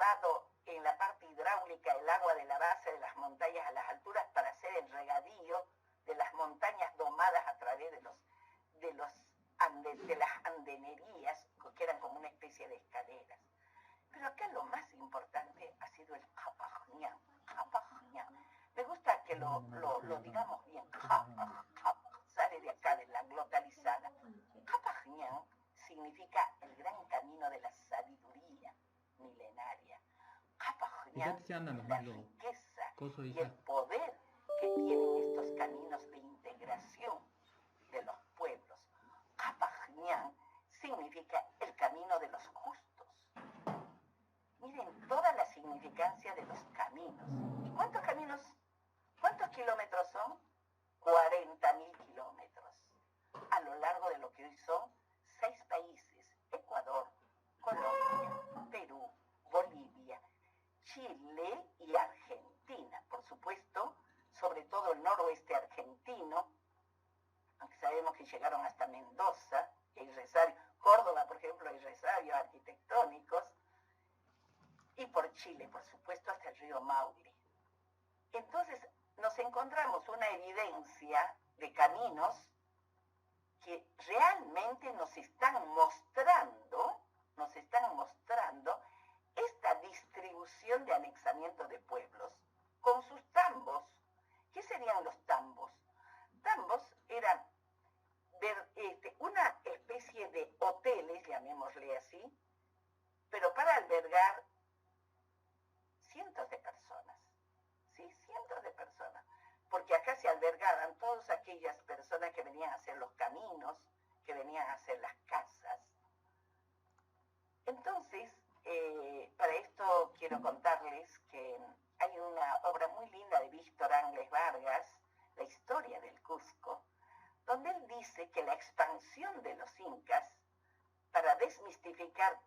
llevado en la parte hidráulica el agua de la base de las montañas a las alturas para hacer el regadío de las montañas domadas a través de las andenerías, que eran como una especie de escaleras. Pero acá lo más importante ha sido el Capajñán. Me gusta que lo digamos bien. Sale de acá, de la glotalizada. Capajñán significa el gran camino de la sabiduría milenaria. Capajñán es la riqueza y el poder que tienen estos caminos de integración de los pueblos. Capajñán significa el camino de los justos. Miren toda la significancia de los caminos. ¿Y cuántos kilómetros son? 40.000 kilómetros. A lo largo de lo que hoy son 6 países: Ecuador, Colombia, Perú, Bolivia, Chile y Argentina. Por supuesto, sobre todo el noroeste argentino, aunque sabemos que llegaron hasta Mendoza, que hay resabios. Córdoba, por ejemplo, hay resabios arquitectónicos. Y por Chile, por supuesto, hasta el río Maule. Entonces, nos encontramos una evidencia de caminos que realmente nos están mostrando esta distribución de anexamiento de pueblos con sus tambos. ¿Qué serían los tambos? Tambos eran una especie de hoteles, llamémosle así, pero para albergar cientos de personas, ¿sí? Cientos de personas, porque acá se albergaban todas aquellas personas que venían a hacer los caminos, que venían a hacer las casas. Entonces, para esto quiero contarles que hay una obra muy linda de Víctor Ángeles Vargas, La historia del Cusco, donde él dice que la expansión de los incas, para desmistificar,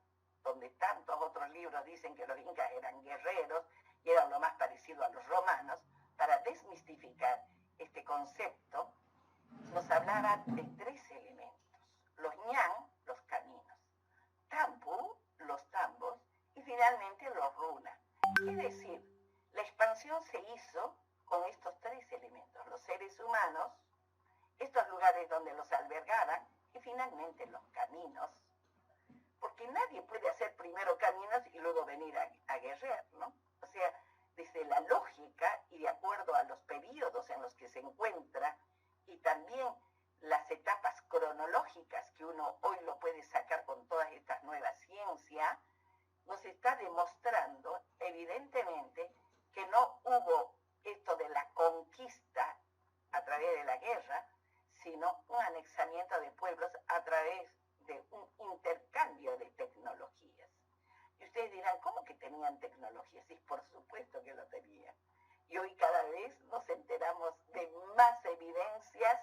donde tantos otros libros dicen que los incas eran guerreros y eran lo más parecido a los romanos, para desmistificar este concepto, nos hablaba de 3 elementos: los ñan, los caminos; tampu, los tambos; y finalmente los runa. Es decir, la expansión se hizo con estos 3 elementos: los seres humanos, estos lugares donde los albergaban, y finalmente los caminos. Porque nadie puede hacer primero caminos y luego venir a guerrear, ¿no? O sea, desde la lógica y de acuerdo a los periodos en los que se encuentra, y también las etapas cronológicas que uno hoy lo puede sacar con todas estas nuevas ciencias, nos está demostrando evidentemente que no hubo esto de la conquista a través de la guerra, sino un anexamiento de pueblos a través de un intercambio de tecnologías. Y ustedes dirán, ¿cómo que tenían tecnologías? Sí, por supuesto que lo tenían. Y hoy cada vez nos enteramos de más evidencias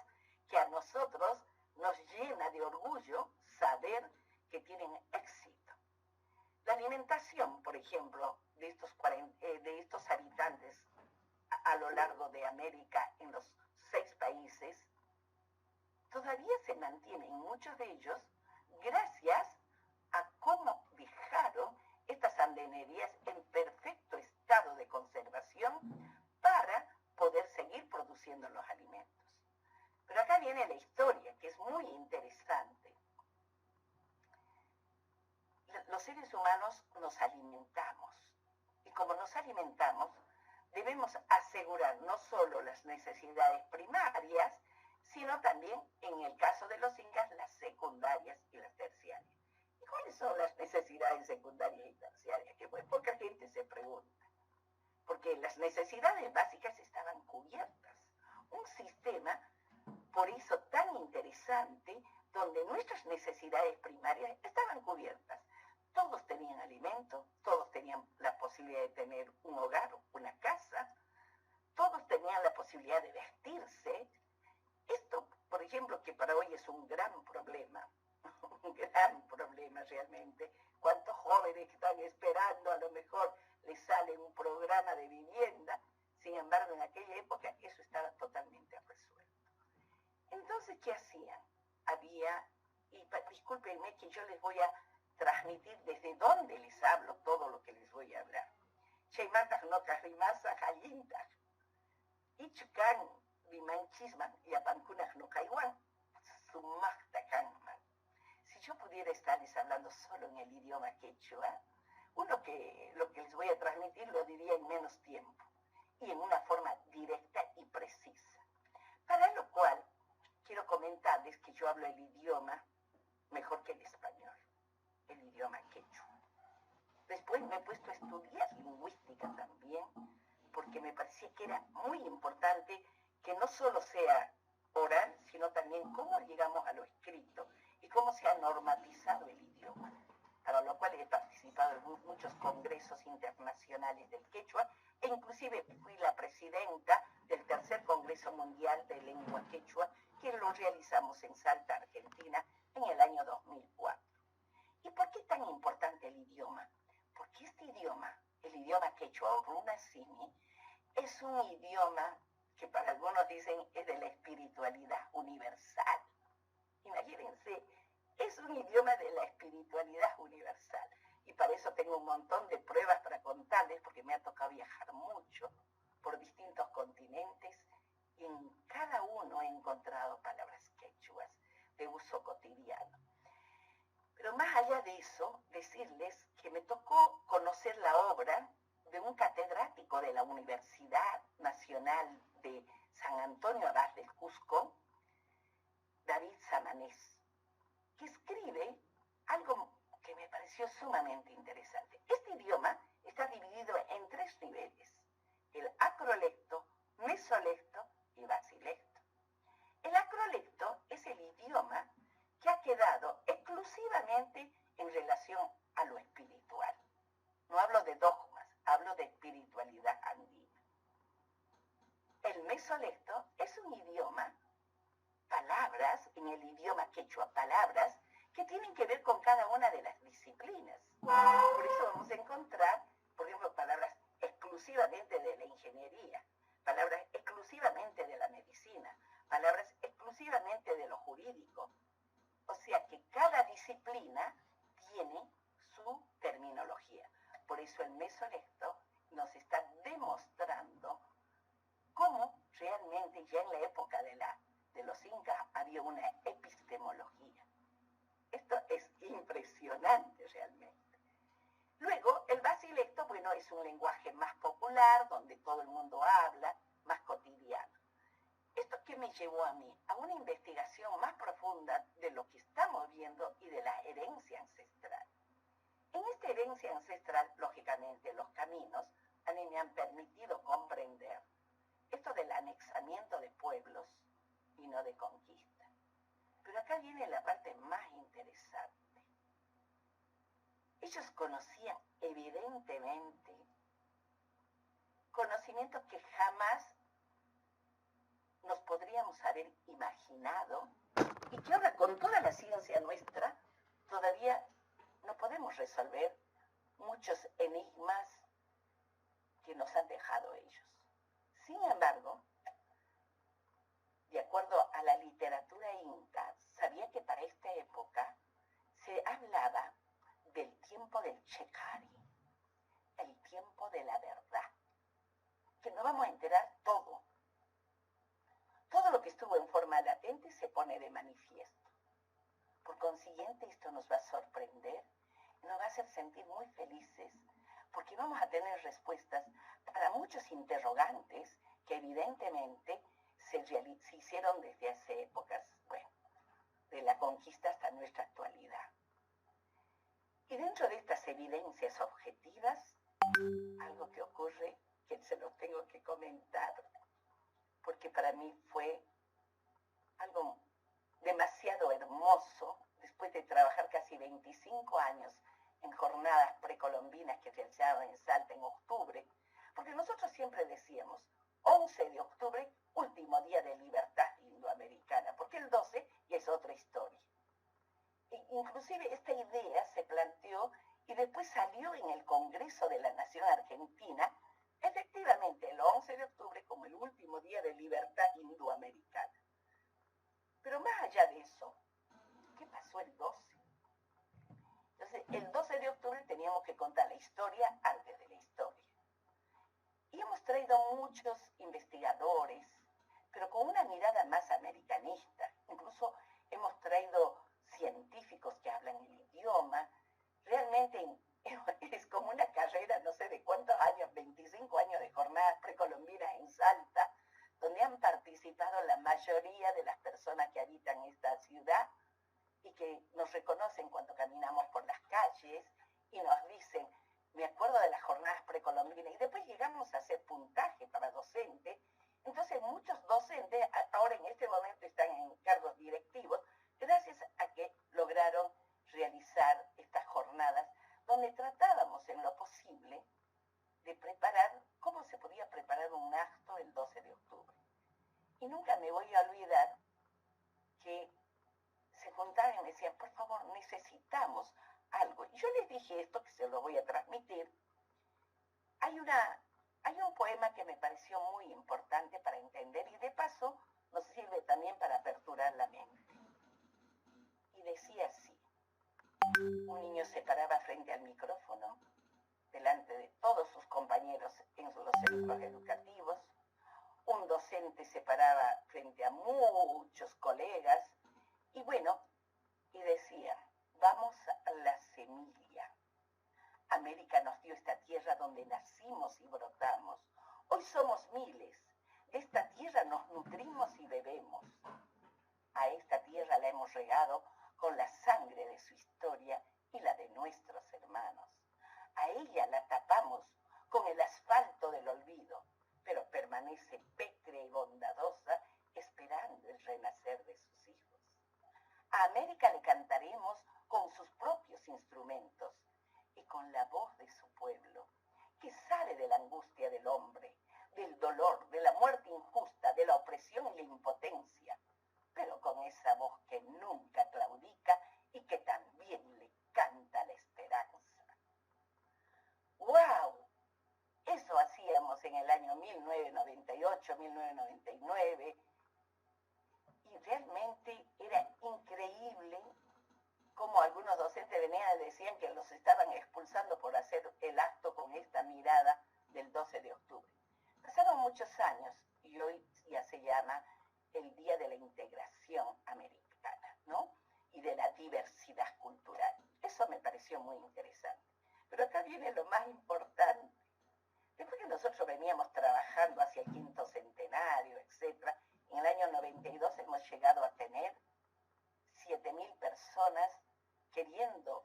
que a nosotros nos llena de orgullo saber que tienen éxito. La alimentación, por ejemplo, de estos habitantes a lo largo de América en los 6 países, todavía se mantiene en muchos de ellos gracias a cómo dejaron estas andenerías en perfecto estado de conservación para poder seguir produciendo los alimentos. Pero acá viene la historia, que es muy interesante. Los seres humanos nos alimentamos, y como nos alimentamos, debemos asegurar no solo las necesidades primarias, sino también, en el caso de los incas, las secundarias y las terciarias. ¿Y cuáles son las necesidades secundarias y terciarias? Que pues poca gente se pregunta. Porque las necesidades básicas estaban cubiertas. Un sistema, por eso tan interesante, donde nuestras necesidades primarias estaban cubiertas. Todos tenían alimento, todos tenían la posibilidad de tener un hogar, una casa, todos tenían la posibilidad de vestirse. Esto, por ejemplo, que para hoy es un gran problema realmente. ¿Cuántos jóvenes que están esperando, a lo mejor les sale un programa de vivienda? Sin embargo, en aquella época eso estaba totalmente resuelto. Entonces, ¿qué hacían? Discúlpenme que yo les voy a transmitir desde dónde les hablo todo lo que les voy a hablar. Chaymantaj no kahrimasa hallintaj. Ichukan bimanchisman yapankunaj no kaiwan. Sumakta kanman. Si yo pudiera estarles hablando solo en el idioma quechua, lo que les voy a transmitir lo diría en menos tiempo y en una forma directa y precisa. Para lo cual, quiero comentarles que yo hablo el idioma mejor que el español, el idioma quechua. Después me he puesto a estudiar lingüística también, porque me parecía que era muy importante que no solo sea oral, sino también cómo llegamos a lo escrito y cómo se ha normatizado el idioma, para lo cual he participado en muchos congresos internacionales del quechua e inclusive fui la presidenta del tercer Congreso Mundial de Lengua Quechua que lo realizamos en Salta, Argentina, en el año 2004. ¿Y por qué es tan importante el idioma? Porque este idioma, el idioma quechua o runasimi, es un idioma que para algunos dicen es de la espiritualidad universal. Imagínense, es un idioma de la espiritualidad universal. Y para eso tengo un montón de pruebas para contarles, porque me ha tocado viajar mucho por distintos continentes y en cada uno he encontrado palabras quechuas de uso cotidiano. Pero más allá de eso, decirles que me tocó conocer la obra de un catedrático de la Universidad Nacional de San Antonio Abad del Cusco, David Samanés, que escribe algo que me pareció sumamente interesante. Este idioma está dividido en 3 niveles: el acrolecto, mesolecto y basilecto. El acrolecto es el idioma que ha quedado exclusivamente en relación a lo espiritual. No hablo de dogmas, hablo de espiritualidad andina. El mesolecto es un idioma, palabras, en el idioma quechua, palabras que tienen que ver con cada una de las disciplinas. Por eso vamos a encontrar, por ejemplo, palabras exclusivamente de la ingeniería, palabras exclusivamente de la medicina, palabras exclusivamente de lo jurídico. O sea que cada disciplina tiene su terminología. Por eso el mesolecto nos está demostrando cómo realmente ya en la época de los incas había una epistemología. Esto es impresionante realmente. Luego, el basilecto, bueno, es un lenguaje más popular, donde todo el mundo habla, más cotidiano. ¿Esto qué me llevó a mí? A una investigación más profunda de lo que estamos viendo y de la herencia ancestral. En esta herencia ancestral, lógicamente, los caminos a mí me han permitido comprender esto del anexamiento de pueblos y no de conquista. Pero acá viene la parte más interesante. Ellos conocían evidentemente conocimientos que jamás nos podríamos haber imaginado y que ahora con toda la ciencia nuestra todavía no podemos resolver muchos enigmas que nos han dejado ellos. Sin embargo, de acuerdo a la literatura inca, sabía que para esta época se hablaba del tiempo del Checari, el tiempo de la verdad, que nos vamos a enterar todo. Todo lo que estuvo en forma latente se pone de manifiesto. Por consiguiente, esto nos va a sorprender y nos va a hacer sentir muy felices, porque vamos a tener respuestas para muchos interrogantes que evidentemente se hicieron desde hace épocas, bueno, de la conquista hasta nuestra actualidad. Y dentro de estas evidencias objetivas, algo que ocurre que se lo tengo que comentar, porque para mí fue algo demasiado hermoso, después de trabajar casi 25 años en jornadas precolombinas que realizaban en Salta en octubre, porque nosotros siempre decíamos 11 de octubre, último día de libertad indoamericana, porque el 12 ya es otra historia. Inclusive esta idea se planteó y después salió en el Congreso de la Nación Argentina, efectivamente el 11 de octubre como el último día de libertad indoamericana. Pero más allá de eso, ¿qué pasó el 12? Entonces, historia antes de la historia. Y hemos traído muchos investigadores, pero con una mirada más americanista. Incluso hemos traído científicos que hablan el idioma. Realmente es como una carrera, no sé de cuántos años, 25 años de jornadas precolombinas en Salta, donde han participado la mayoría de las personas que habitan esta ciudad y que nos reconocen cuando caminamos por las calles y nos dicen, me acuerdo de las jornadas precolombinas, y después llegamos a hacer puntaje para docentes. Entonces muchos docentes ahora en este momento están en cargos directivos gracias a que lograron realizar estas jornadas donde tratábamos en lo posible de preparar cómo se podía preparar un acto el 12 de octubre. Y nunca me voy a olvidar que se juntaban y me decían, por favor, necesitamos algo. Y yo les dije esto, que se lo voy a transmitir. Hay un poema que me pareció muy importante para entender y de paso nos sirve también para aperturar la mente. Y decía así, un niño se paraba frente al micrófono, delante de todos sus compañeros en los centros educativos, un docente se paraba frente a muchos colegas y bueno, y decía, vamos a la semilla. América nos dio esta tierra donde nacimos y brotamos. Hoy somos miles. De esta tierra nos nutrimos y bebemos. A esta tierra la hemos regado con la sangre de su historia y la de nuestros hermanos. A ella la tapamos con el asfalto del olvido, pero permanece pétrea y bondadosa esperando el renacer de sus hijos. A América le cantaremos con sus propios instrumentos y con la voz de su pueblo, que sale de la angustia del hombre, del dolor, de la muerte injusta, de la opresión y la impotencia, pero con esa voz que nunca claudica y que también le canta la esperanza. ¡Wow! Eso hacíamos en el año 1998, 1999, y realmente era increíble cómo algunos docentes venían y decían que los estaban expulsando por hacer el acto con esta mirada del 12 de octubre. Pasaron muchos años y hoy ya se llama el Día de la Integración Americana, ¿no? Y de la diversidad cultural. Eso me pareció muy interesante. Pero acá viene lo más importante. Después que nosotros veníamos trabajando hacia el quinto centenario, etc., en el año 92 hemos llegado a tener 7.000 personas queriendo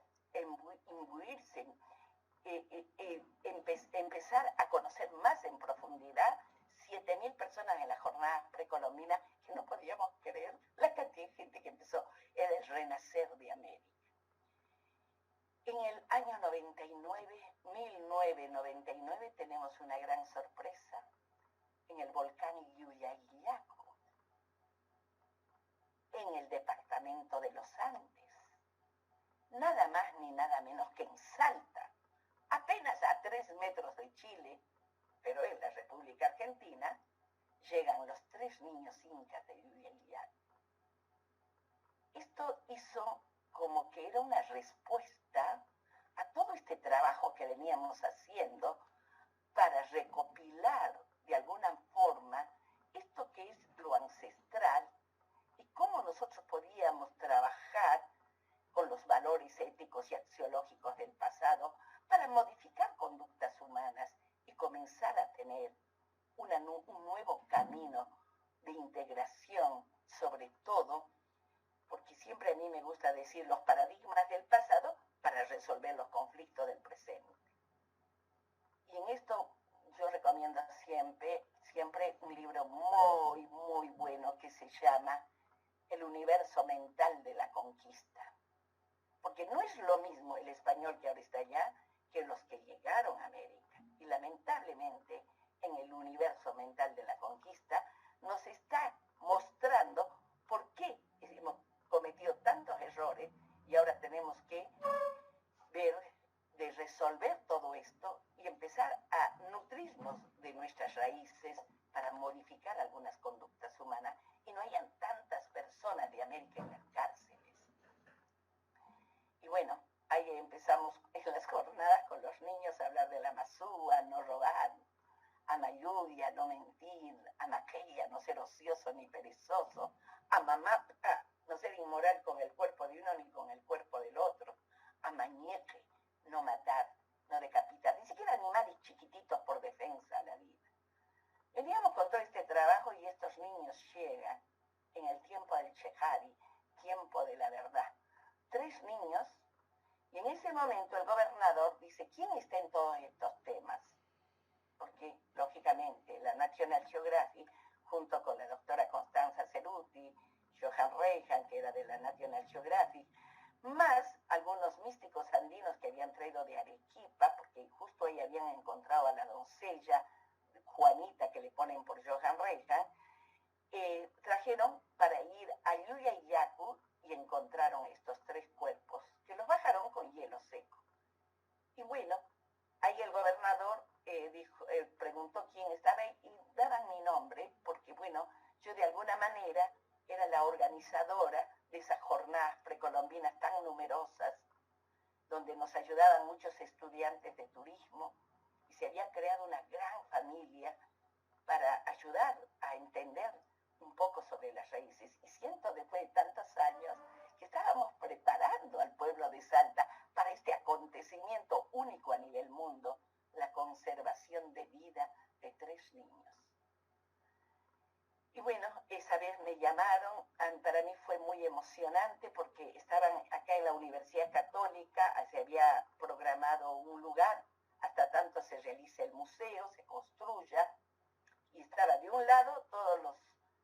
imbuirse, empezar a conocer más en profundidad, 7.000 personas en las jornadas precolombinas, que no podíamos creer la cantidad de gente que empezó en el renacer de América. En el año 1999, tenemos una gran sorpresa en el volcán Llullaillaco, en el departamento de los Andes, nada más ni nada menos que en Salta, apenas a 3 metros de Chile, pero en la República Argentina, llegan los 3 niños incas de Llullaillaco. Esto hizo como que era una respuesta a todo este trabajo que veníamos haciendo para recopilar de alguna forma esto que es lo ancestral y cómo nosotros podíamos trabajar con los valores éticos y axiológicos del pasado para modificar conductas humanas y comenzar a tener un nuevo camino de integración, sobre todo, porque siempre a mí me gusta decir los paradigmas del pasado para resolver los conflictos del presente. Y en esto yo recomiendo siempre un libro muy, muy bueno que se llama El universo mental de la conquista. Porque no es lo mismo el español que ahora está allá que los que llegaron a América. Y lamentablemente en el universo mental de la conquista nos está mostrando por qué hemos cometido tantos errores y ahora tenemos que ver de resolver todo esto y empezar a nutrirnos de nuestras raíces para modificar algunas conductas humanas y no hayan tantas personas de América en las cárceles. Y bueno, ahí empezamos en las jornadas con los los niños a hablar de la masúa, no robar, a mayudia, no mentir, a maquilla, no ser ocioso ni perezoso, a mamá, no ser inmoral con el cuerpo de uno ni con el cuerpo del otro, a mañeque, no matar, no decapitar, ni siquiera animales chiquititos por defensa a la vida. Veníamos con todo este trabajo y estos niños llegan en el tiempo del Chehari, tiempo de la verdad. 3 niños, y en ese momento el gobernador dice, ¿quién está en todos estos temas? Porque, lógicamente, la National Geographic, junto con la doctora Constanza Ceruti, Johan Reijan, que era de la National Geographic, más algunos místicos andinos que habían traído de Arequipa, porque justo ahí habían encontrado a la doncella Juanita, que le ponen por Johan Reijan, trajeron para ir a Llullayacu y encontraron estos 3 cuerpos, que los bajaron con hielo seco. Y bueno, ahí el gobernador preguntó quién estaba ahí y daban mi nombre, porque bueno, yo de alguna manera era la organizadora de esas jornadas precolombinas tan numerosas, donde nos ayudaban muchos estudiantes de turismo, y se había creado una gran familia para ayudar a entender un poco sobre las raíces. Y siento después de tantos años que estábamos preparando al pueblo de Salta para este acontecimiento único a nivel mundo, la conservación de vida de 3 niños. Y bueno, esa vez me llamaron, para mí fue muy emocionante porque estaban acá en la Universidad Católica, se había programado un lugar, hasta tanto se realice el museo, se construya, y estaba de un lado todas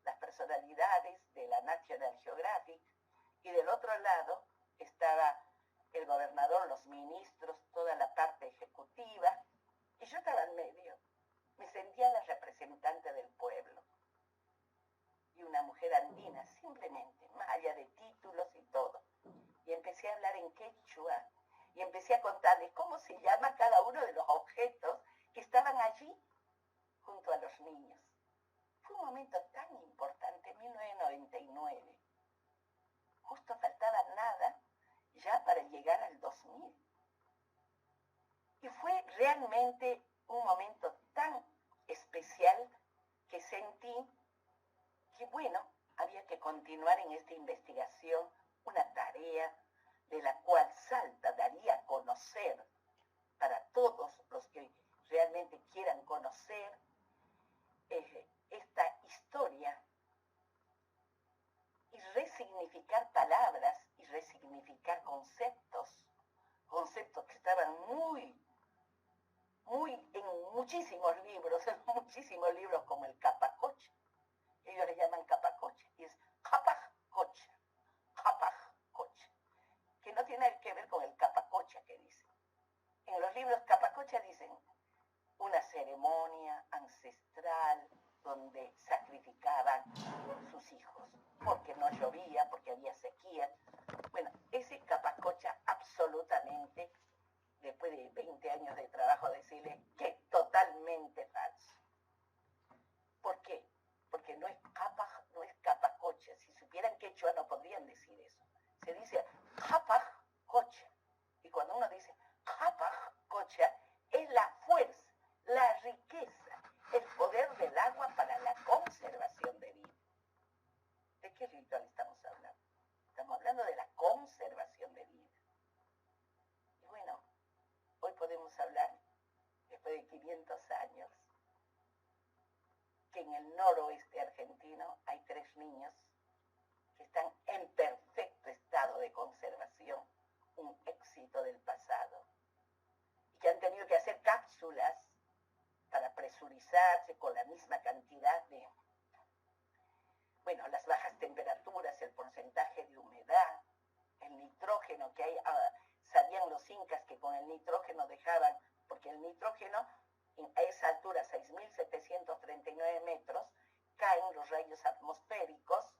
las personalidades de la National Geographic, y del otro lado estaba el gobernador, los ministros, toda la parte ejecutiva, y yo estaba en medio. Me sentía la representante del pueblo. Y una mujer andina, simplemente, más allá de títulos y todo. Y empecé a hablar en quechua, y empecé a contarles cómo se llama cada uno de los objetos que estaban allí junto a los niños. Fue un momento tan importante, 1999. Justo faltaba nada ya para llegar al 2000. Y fue realmente un momento tan especial que sentí que, bueno, había que continuar en esta investigación, una tarea de la cual Salta daría a conocer para todos los que realmente quieran conocer esta historia y resignificar palabras y resignificar conceptos que estaban en muchísimos libros como el Capacocha. Ellos le llaman Capacocha y es Capacocha, que no tiene nada que ver con el Capacocha que dicen. En los libros Capacocha dicen una ceremonia ancestral donde sacrificaban sus hijos, porque no llovía, porque había sequía. Bueno, ese Capacocha absolutamente, después de 20 años de trabajo, decirle que es totalmente falso. ¿Por qué? Porque no es Capacocha. Si supieran quechua no podrían decir eso. Se dice Capacocha. Y cuando uno dice Capacocha, es la fuerza, la riqueza, el poder del agua para la conservación de vida. ¿De qué ritual estamos hablando? Estamos hablando de la conservación de vida. Y bueno, hoy podemos hablar, después de 500 años, que en el noroeste argentino hay 3 niños que están en perfecto estado de conservación, un éxito del pasado, y que han tenido que hacer cápsulas para presurizarse con la misma cantidad de, bueno, las bajas temperaturas, el porcentaje de humedad, el nitrógeno que hay. Sabían los incas que con el nitrógeno dejaban, porque el nitrógeno a esa altura, 6.739 metros, caen los rayos atmosféricos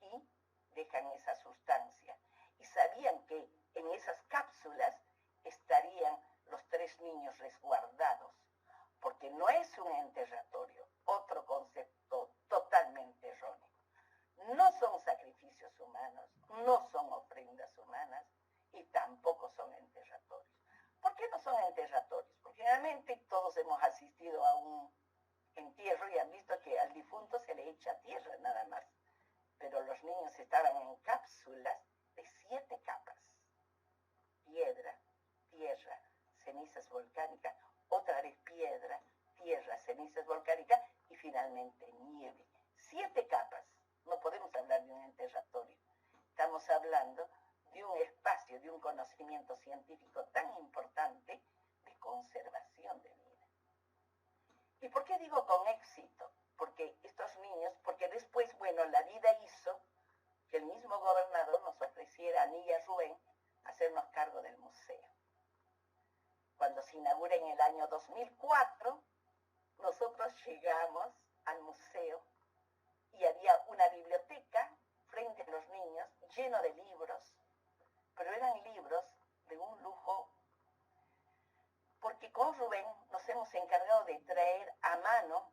y dejan esa sustancia. Y sabían que en esas cápsulas estarían los 3 niños resguardados, porque no es un enterratorio, otro concepto totalmente erróneo. No son sacrificios humanos, no son ofrendas humanas y tampoco son enterratorios. ¿Por qué no son enterratorios, porque generalmente todos hemos asistido a un entierro y han visto que al difunto se le echa tierra nada más, pero los niños estaban en cápsulas de 7 capas: piedra, tierra, cenizas volcánicas, otra vez piedra, tierra, cenizas volcánicas y finalmente nieve. 7 capas. No podemos hablar de un enterratorio. Estamos hablando de un espacio, de un conocimiento científico tan importante de conservación de vida. ¿Y por qué digo con éxito? Porque estos niños, porque después, bueno, la vida hizo que el mismo gobernador nos ofreciera a mí y a Rubén hacernos cargo del museo. Cuando se inaugura en el año 2004, nosotros llegamos al museo y había una biblioteca frente a los niños, lleno de libros, pero eran libros de un lujo, porque con Rubén nos hemos encargado de traer a mano,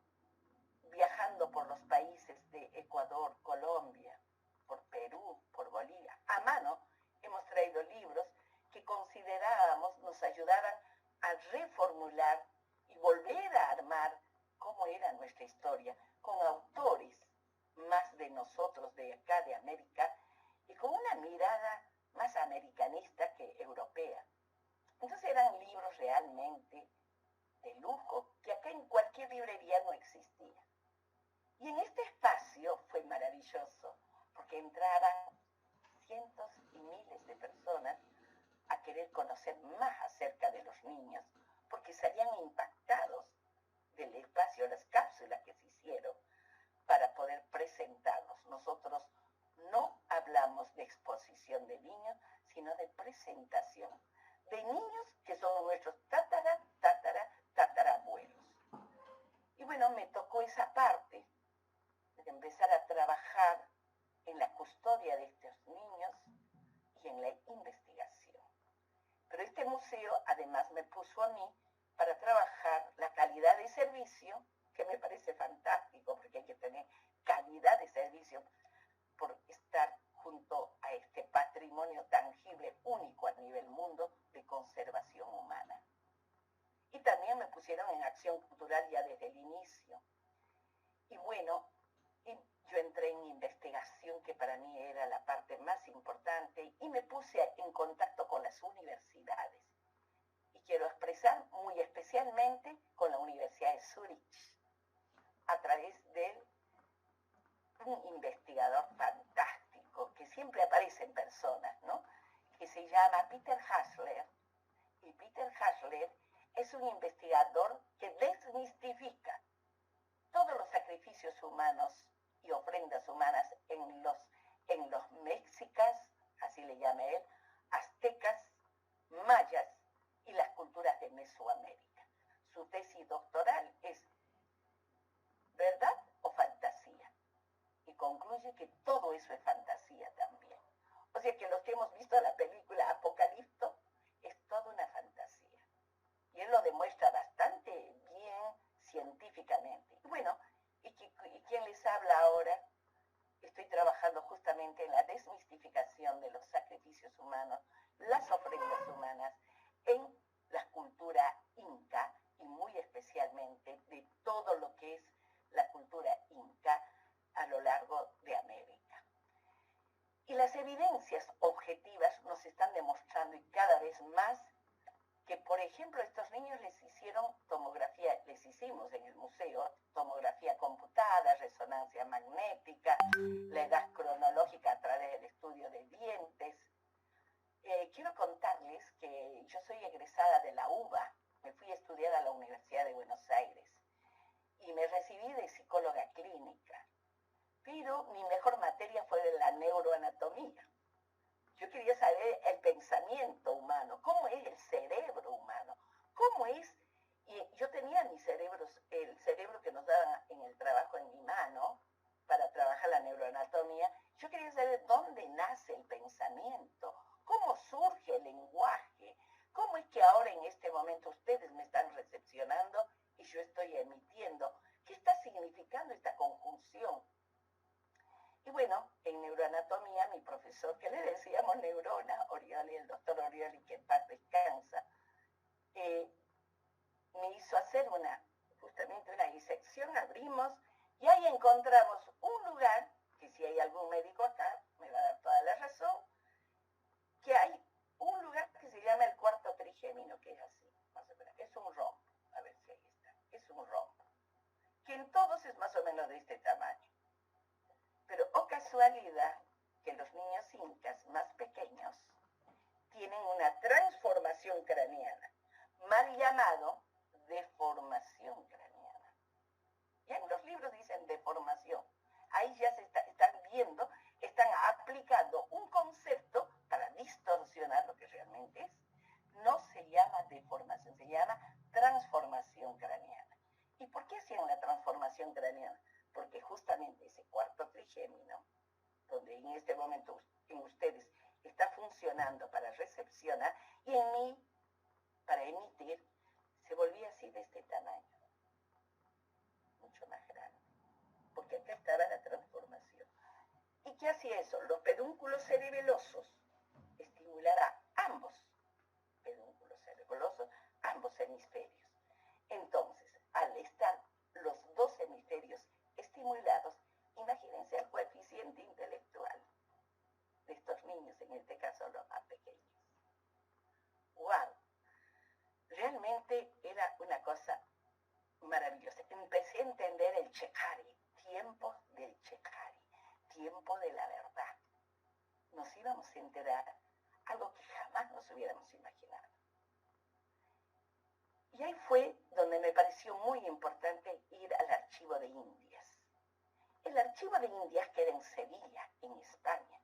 viajando por los países de Ecuador, Colombia, por Perú, por Bolivia, a mano hemos traído libros que considerábamos nos ayudaran a reformular y volver a armar cómo era nuestra historia, con autores más de nosotros, de acá, de América, y con una mirada más americanista que europea. Entonces eran libros realmente de lujo, que acá en cualquier librería no existía. Y en este espacio fue maravilloso, porque entraban cientos y miles de personas a querer conocer más acerca de los niños, porque salían impactados del espacio, las cápsulas que se hicieron para poder presentarnos. Nosotros no hablamos de exposición de niños, sino de presentación de niños que son nuestros tatarabuelos. Y bueno, me tocó esa parte de empezar a trabajar en la custodia de estos niños y en la investigación. Pero este museo además me puso a mí para trabajar la calidad de servicio, que me parece fantástico, porque hay que tener calidad de servicio por estar junto a este patrimonio tangible único a nivel mundo de conservación humana. Y también me pusieron en acción cultural ya desde el inicio. Y bueno, yo entré en investigación, que para mí era la parte más importante, y me puse en contacto con las universidades. Y quiero expresar muy especialmente con la Universidad de Zurich, a través de un investigador fantástico, que siempre aparece en personas, ¿no? Que se llama Peter Hassler. Y Peter Hassler es un investigador que desmistifica todos los sacrificios humanos y ofrendas humanas en los mexicas, así le llama él, aztecas, mayas y las culturas de Mesoamérica. Su tesis doctoral es ¿verdad o fantasía? Y concluye que todo eso es fantasía también. O sea que los que hemos visto la película Apocalipto es toda una fantasía. Y él lo demuestra bastante bien científicamente. Y bueno, ¿y quién les habla ahora? Estoy trabajando justamente en la desmistificación de los sacrificios humanos, las ofrendas humanas, en la cultura inca y muy especialmente de todo lo que es la cultura inca a lo largo de América. Y las evidencias objetivas nos están demostrando, y cada vez más, que por ejemplo estos niños les hicimos en el museo tomografía computada, resonancia magnética, la edad cronológica a través del estudio de dientes. Quiero contarles que yo soy egresada de la UBA, me fui a estudiar a la Universidad de Buenos Aires y me recibí de psicóloga clínica, pero mi mejor materia fue de la neuroanatomía. Yo quería saber el pensamiento humano, cómo es el cerebro humano, cómo es, y yo tenía el cerebro que nos daban en el trabajo en mi mano, para trabajar la neuroanatomía. Yo quería saber dónde nace el pensamiento, cómo surge el lenguaje, cómo es que ahora en este momento ustedes me están recepcionando y yo estoy emitiendo. ¿Qué está significando esta conjunción? Y bueno, en neuroanatomía, mi profesor, que le decíamos neurona, Orioli, el doctor Orioli, que en paz descansa, quiso hacer justamente una disección, abrimos y ahí encontramos un lugar, que si hay algún médico acá, me va a dar toda la razón, que hay un lugar que se llama el cuarto trigémino, que es así, más o menos, es un rombo, a ver si ahí está, es un rombo, que en todos es más o menos de este tamaño. Pero, oh casualidad, que los niños incas más pequeños tienen una transformación craneana, mal llamado deformación craneana. Ya en los libros dicen deformación. Ahí ya están viendo, están aplicando un concepto para distorsionar lo que realmente es. No se llama deformación, se llama transformación craneana. ¿Y por qué hacían la transformación craneana? Porque justamente ese cuarto trigémino, donde en este momento en ustedes está funcionando para recepcionar, y en mí para emitir, se volvía así de este tamaño, mucho más grande, porque acá estaba la transformación. ¿Y qué hacía eso? Los pedúnculos cerebelosos estimulará ambos pedúnculos cerebelosos, ambos hemisferios. Entonces, al estar los dos hemisferios estimulados, imagínense el coeficiente intelectual de estos niños, en este caso los más pequeños. ¡Wow! Realmente era una cosa maravillosa. Empecé a entender el Checari, tiempo del Checari, tiempo de la verdad. Nos íbamos a enterar algo que jamás nos hubiéramos imaginado. Y ahí fue donde me pareció muy importante ir al archivo de Indias. El archivo de Indias queda en Sevilla, en España.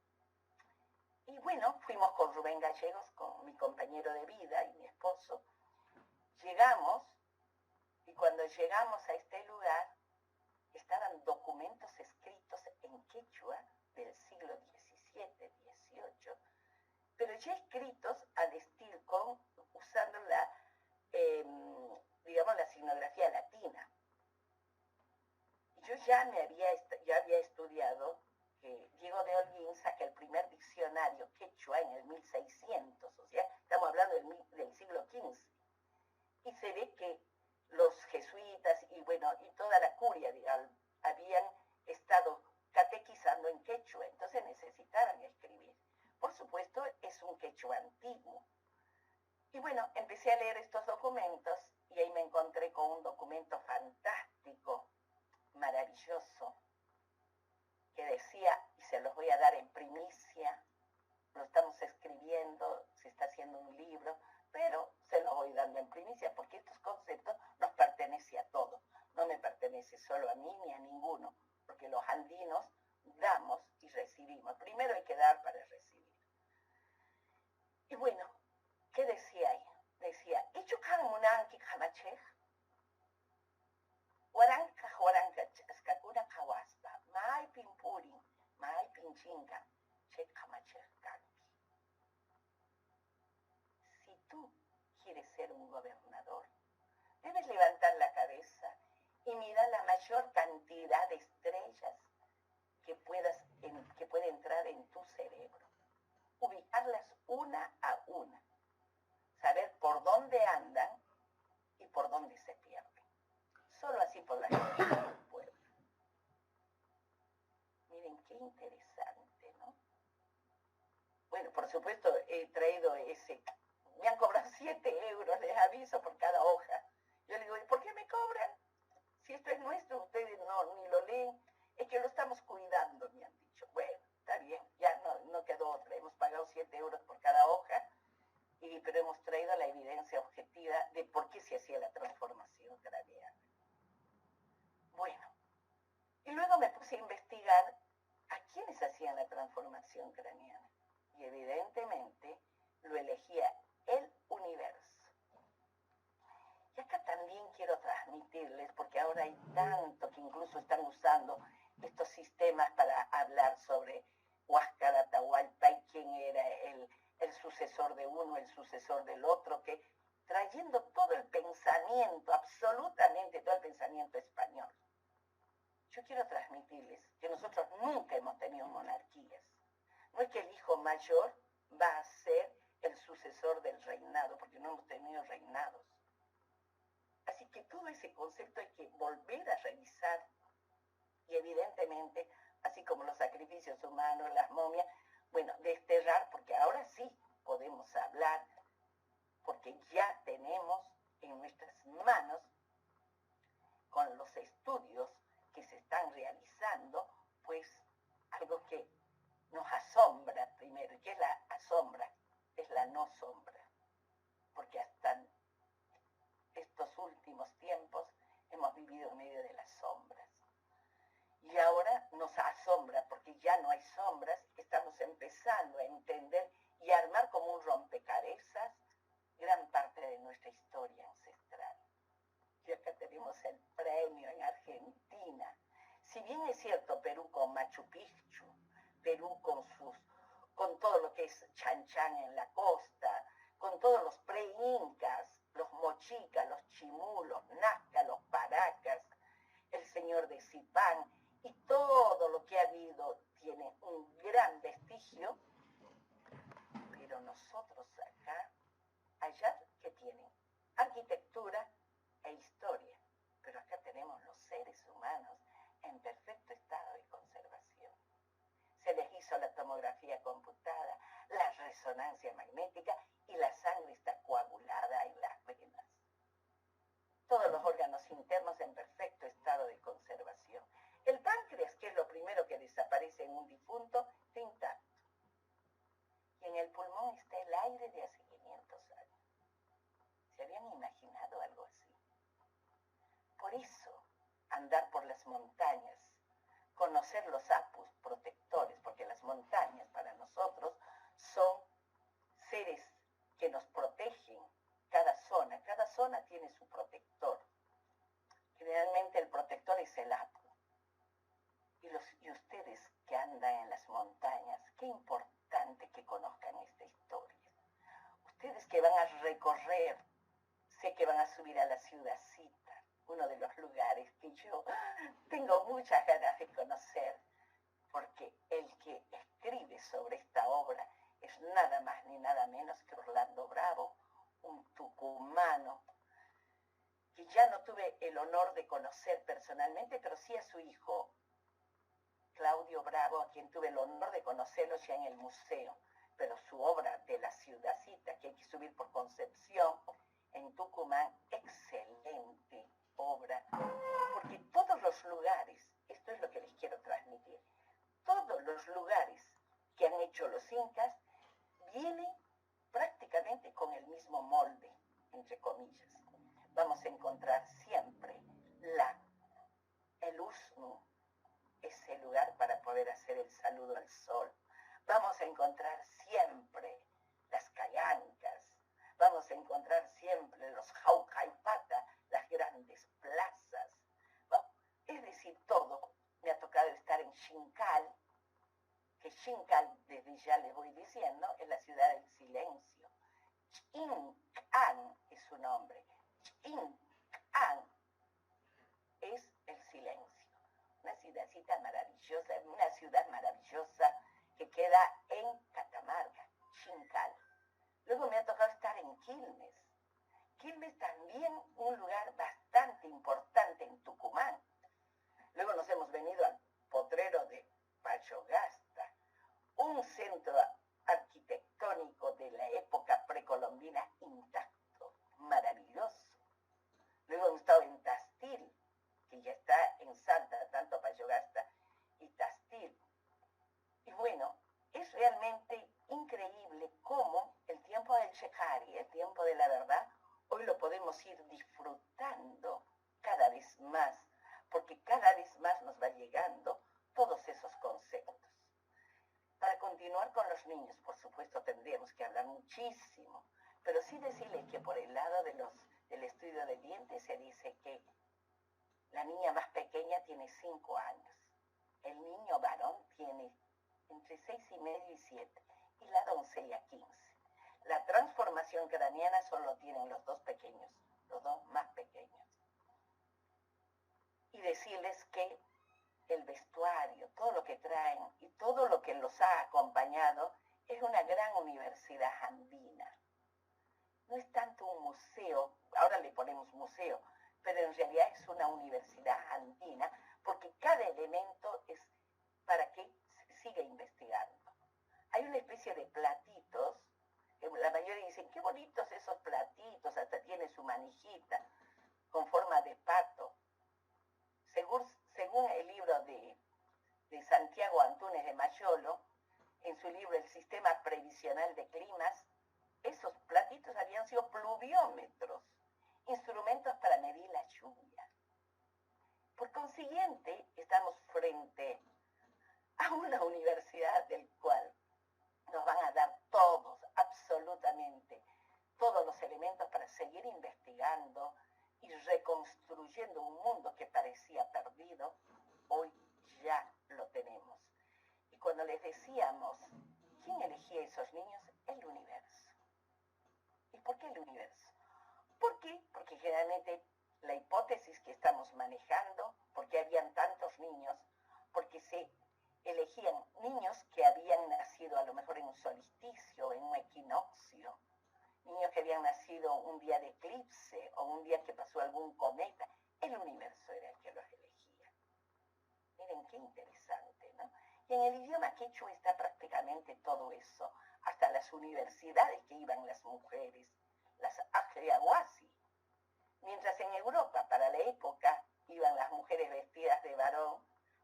Y bueno, fuimos con Rubén Gallegos, con mi compañero de vida y mi esposo. Llegamos, y cuando llegamos a este lugar, estaban documentos escritos en quechua del siglo XVII, XVIII, pero ya escritos al estilo, usando digamos, la signografía latina. Yo ya había estudiado que Diego de Holguín saca el primer diccionario quechua en el 1600, o sea, estamos hablando del siglo XV. Y se ve que los jesuitas y toda la curia, digamos, habían estado catequizando en quechua, entonces necesitaban escribir. Por supuesto, es un quechua antiguo. Y bueno, empecé a leer estos documentos y ahí me encontré con un documento fantástico, maravilloso, que decía, y se los voy a dar en primicia, lo estamos escribiendo, se está haciendo un libro, pero se los voy dando en primicia porque estos conceptos nos pertenecen a todos, no me pertenece solo a mí ni a ninguno, porque los andinos damos y recibimos. Primero hay que dar para recibir. Y bueno, ¿qué decía ahí? Decía, Ichukan munanki kamachej, Huaranca huaranca skakuna kawaspa, mai pimpurin, mai pinchinga, che kamachej kanki. Si tú quieres ser un gobernador, debes levantar la cabeza y mirar la mayor cantidad de estrellas que puede entrar en tu cerebro. Ubicarlas una a una. Saber por dónde andan y por dónde se pierden. Solo así podrás gobernar un pueblo. Miren qué interesante, ¿no? Bueno, por supuesto he traído me han cobrado 7 euros, les aviso, por cada hoja. Yo les digo, ¿y por qué me cobran? Si esto es nuestro, ustedes ni lo leen. Es que lo estamos cuidando, me han dicho. Bueno, está bien, ya no quedó otra. Hemos pagado 7 euros por cada hoja, pero hemos traído la evidencia objetiva de por qué se hacía la transformación craneana. Bueno, y luego me puse a investigar a quiénes hacían la transformación craneana. Y evidentemente lo elegía el universo. Y acá también quiero transmitirles, porque ahora hay tanto que incluso están usando estos sistemas para hablar sobre Huáscar Atahualpa y quién era el sucesor de uno, el sucesor del otro, que trayendo todo el pensamiento, absolutamente todo el pensamiento español. Yo quiero transmitirles que nosotros nunca hemos tenido monarquías. No es que el hijo mayor va a ser el sucesor del reinado, porque no hemos tenido reinados. Así que todo ese concepto hay que volver a revisar y evidentemente, así como los sacrificios humanos, las momias, bueno, desterrar, porque ahora sí podemos hablar, porque ya tenemos en nuestras manos, con los estudios que se están realizando, pues algo que nos asombra primero. ¿Qué es la asombra? Es la no sombra, porque hasta estos últimos tiempos hemos vivido en medio de las sombras. Y ahora nos asombra porque ya no hay sombras, estamos empezando a entender y a armar como un rompecabezas gran parte de nuestra historia ancestral. Y acá tenemos el premio en Argentina. Si bien es cierto, Perú con Machu Picchu, Perú con todo lo que es Chan Chan en la costa, con todos los pre-incas, los mochicas, los chimulos, nazca, los paracas, el señor de Zipán, y todo lo que ha habido tiene un gran vestigio, pero nosotros acá, allá, ¿qué tienen? Arquitectura e historia, pero acá tenemos los seres humanos en perfecto estado de conservación. Se les hizo la tomografía computada, la resonancia magnética y la sangre está coagulada en las venas. Todos los órganos internos en perfecto estado de conservación. El páncreas, que es lo primero que desaparece en un difunto, está intacto. Y en el pulmón está el aire de hace 500 años. ¿Se habían imaginado algo así? Por eso, andar por las montañas, conocer los apus protectores, porque las montañas para nosotros son seres que nos protegen. Cada zona tiene su protector. Generalmente el protector es el apu. Y ustedes que andan en las montañas, qué importante que conozcan esta historia. Ustedes que van a recorrer, sé que van a subir a la Ciudadcita, uno de los lugares que yo tengo muchas ganas de conocer, porque el que escribe sobre esta obra es nada más ni nada menos que Orlando Bravo, un tucumano, que ya no tuve el honor de conocer personalmente, pero sí a su hijo, Claudio Bravo, a quien tuve el honor de conocerlo ya en el museo, pero su obra de la Ciudadcita, que hay que subir por Concepción, en Tucumán, excelente obra, porque todos los lugares, esto es lo que les quiero transmitir, todos los lugares que han hecho los incas vienen prácticamente con el mismo molde, entre comillas. Vamos a encontrar siempre el usnu, ese lugar para poder hacer el saludo al sol. Vamos a encontrar siempre las callancas, vamos a encontrar siempre los jaucaipata, las grandes plazas. Es decir, todo. Me ha tocado estar en Xincal, que Xincal, desde ya les voy diciendo, es la ciudad del silencio. Xincan es su nombre. Xincan es el silencio. Una ciudadcita maravillosa, una ciudad maravillosa que queda en Catamarca, Xincal. Luego me ha tocado estar en Quilmes. Quilmes también un lugar bastante importante en Tucumán. Luego nos hemos venido al potrero de Payogasta, un centro arquitectónico de la época precolombina intacto, maravilloso. Luego hemos estado en Tastil, que ya está en Salta, tanto Payogasta y Tastil. Y bueno, es realmente increíble cómo el tiempo del Shekari, el tiempo de la verdad, hoy lo podemos ir disfrutando cada vez más, porque cada vez más nos va llegando todos esos conceptos. Para continuar con los niños, por supuesto, tendríamos que hablar muchísimo, pero sí decirles que por el lado del estudio de dientes se dice que la niña más pequeña tiene 5 años, el niño varón tiene entre 6,5 y 7, y la doncella 15. La transformación craneana solo tienen los dos pequeños, los dos más pequeños. Y decirles que el vestuario, todo lo que traen y todo lo que los ha acompañado es una gran universidad andina. No es tanto un museo, ahora le ponemos museo, pero Universidad Andina, porque cada elemento es para que se siga investigando. Hay una especie de platitos, que la mayoría dicen, qué bonitos esos platitos, hasta tiene su manijita con forma de pato. Según el libro de Santiago Antúnez de Mayolo, en su libro El Sistema Previsional de Climas, esos platitos habían sido pluviómetros, instrumentos para medir la lluvia. Por consiguiente, estamos frente a una universidad del cual nos van a dar todos, absolutamente, todos los elementos para seguir investigando y reconstruyendo un mundo que parecía perdido. Hoy ya lo tenemos. Y cuando les decíamos, ¿quién elegía a esos niños? El universo. ¿Y por qué el universo? ¿Por qué? Porque generalmente la hipótesis que estamos manejando, porque habían tantos niños, porque se elegían niños que habían nacido a lo mejor en un solsticio, en un equinoccio, niños que habían nacido un día de eclipse o un día que pasó algún cometa. El universo era el que los elegía. Miren qué interesante, ¿no? Y en el idioma quechua está prácticamente todo eso, hasta las universidades que iban las mujeres, las ajriahuasi. Mientras en Europa, para la época, iban las mujeres vestidas de varón,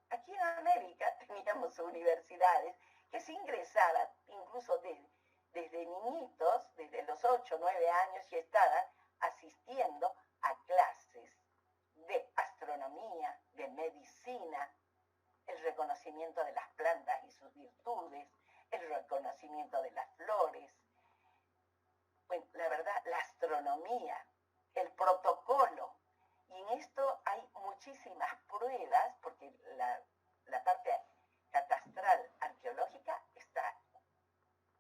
aquí en América teníamos universidades que se ingresaban incluso desde niñitos, desde los 8 o 9 años, y estaban asistiendo a clases de astronomía, de medicina, el reconocimiento de las plantas y sus virtudes, el reconocimiento de las flores. Bueno, la verdad, la astronomía, el protocolo. Y en esto hay muchísimas pruebas, porque la parte catastral arqueológica está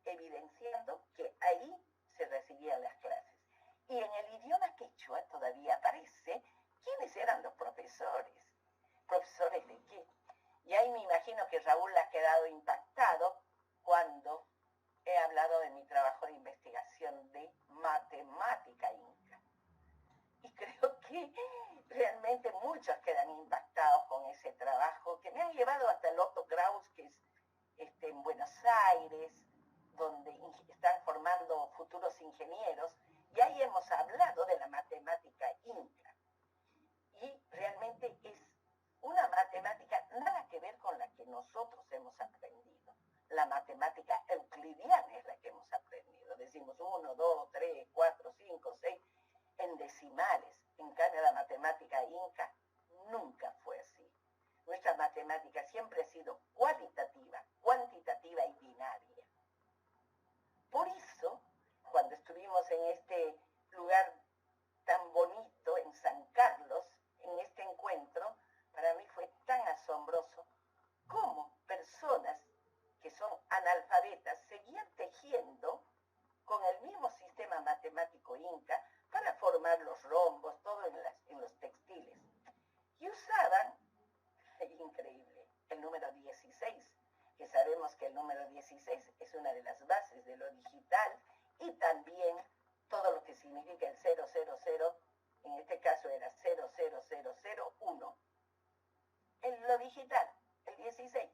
evidenciando que ahí se recibían las clases. Y en el idioma quechua todavía aparece quiénes eran los profesores. ¿Profesores de qué? Y ahí me imagino que Raúl ha quedado impactado cuando he hablado de mi trabajo de investigación de matemática inca. Y creo que realmente muchos quedan impactados con ese trabajo, que me han llevado hasta el Otto Kraus, que es en Buenos Aires, donde están formando futuros ingenieros, y ahí hemos hablado de la matemática inca. Y realmente es una matemática nada que ver con la que nosotros hemos aprendido. La matemática euclidiana es la que hemos aprendido. Decimos 1, 2, 3, 4, 5, 6, en decimales. En cambio, la matemática inca nunca fue así. Nuestra matemática siempre ha sido cualitativa, cuantitativa y binaria. Por eso, cuando estuvimos en este lugar tan bonito, en San Carlos, en este encuentro, para mí fue tan asombroso cómo personas que son analfabetas seguían tejiendo con el mismo sistema matemático inca para formar los rombos, todo en los textiles. Y usaban, increíble, el número 16, que sabemos que el número 16 es una de las bases de lo digital, y también todo lo que significa el 000, en este caso era 00001. En lo digital, el 16,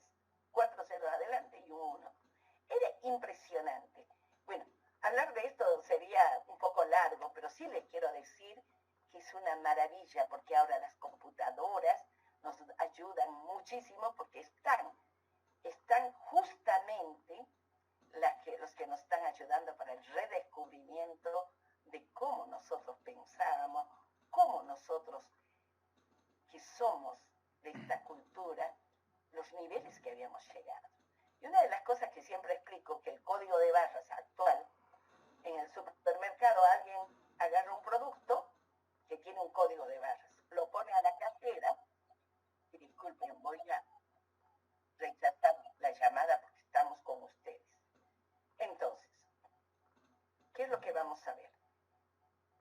4 ceros adelante y un 1. Era impresionante. Bueno, hablar de esto sería un poco largo, pero sí les quiero decir que es una maravilla, porque ahora las computadoras nos ayudan muchísimo, porque están justamente los que nos están ayudando para el redescubrimiento de cómo nosotros pensábamos, cómo nosotros que somos de esta cultura, los niveles que habíamos llegado. Y una de las cosas que siempre explico, que el código de barras actual, en el supermercado alguien agarra un producto que tiene un código de barras, lo pone a la cajera, y disculpen, voy a rechazar la llamada porque estamos con ustedes. Entonces, ¿qué es lo que vamos a ver?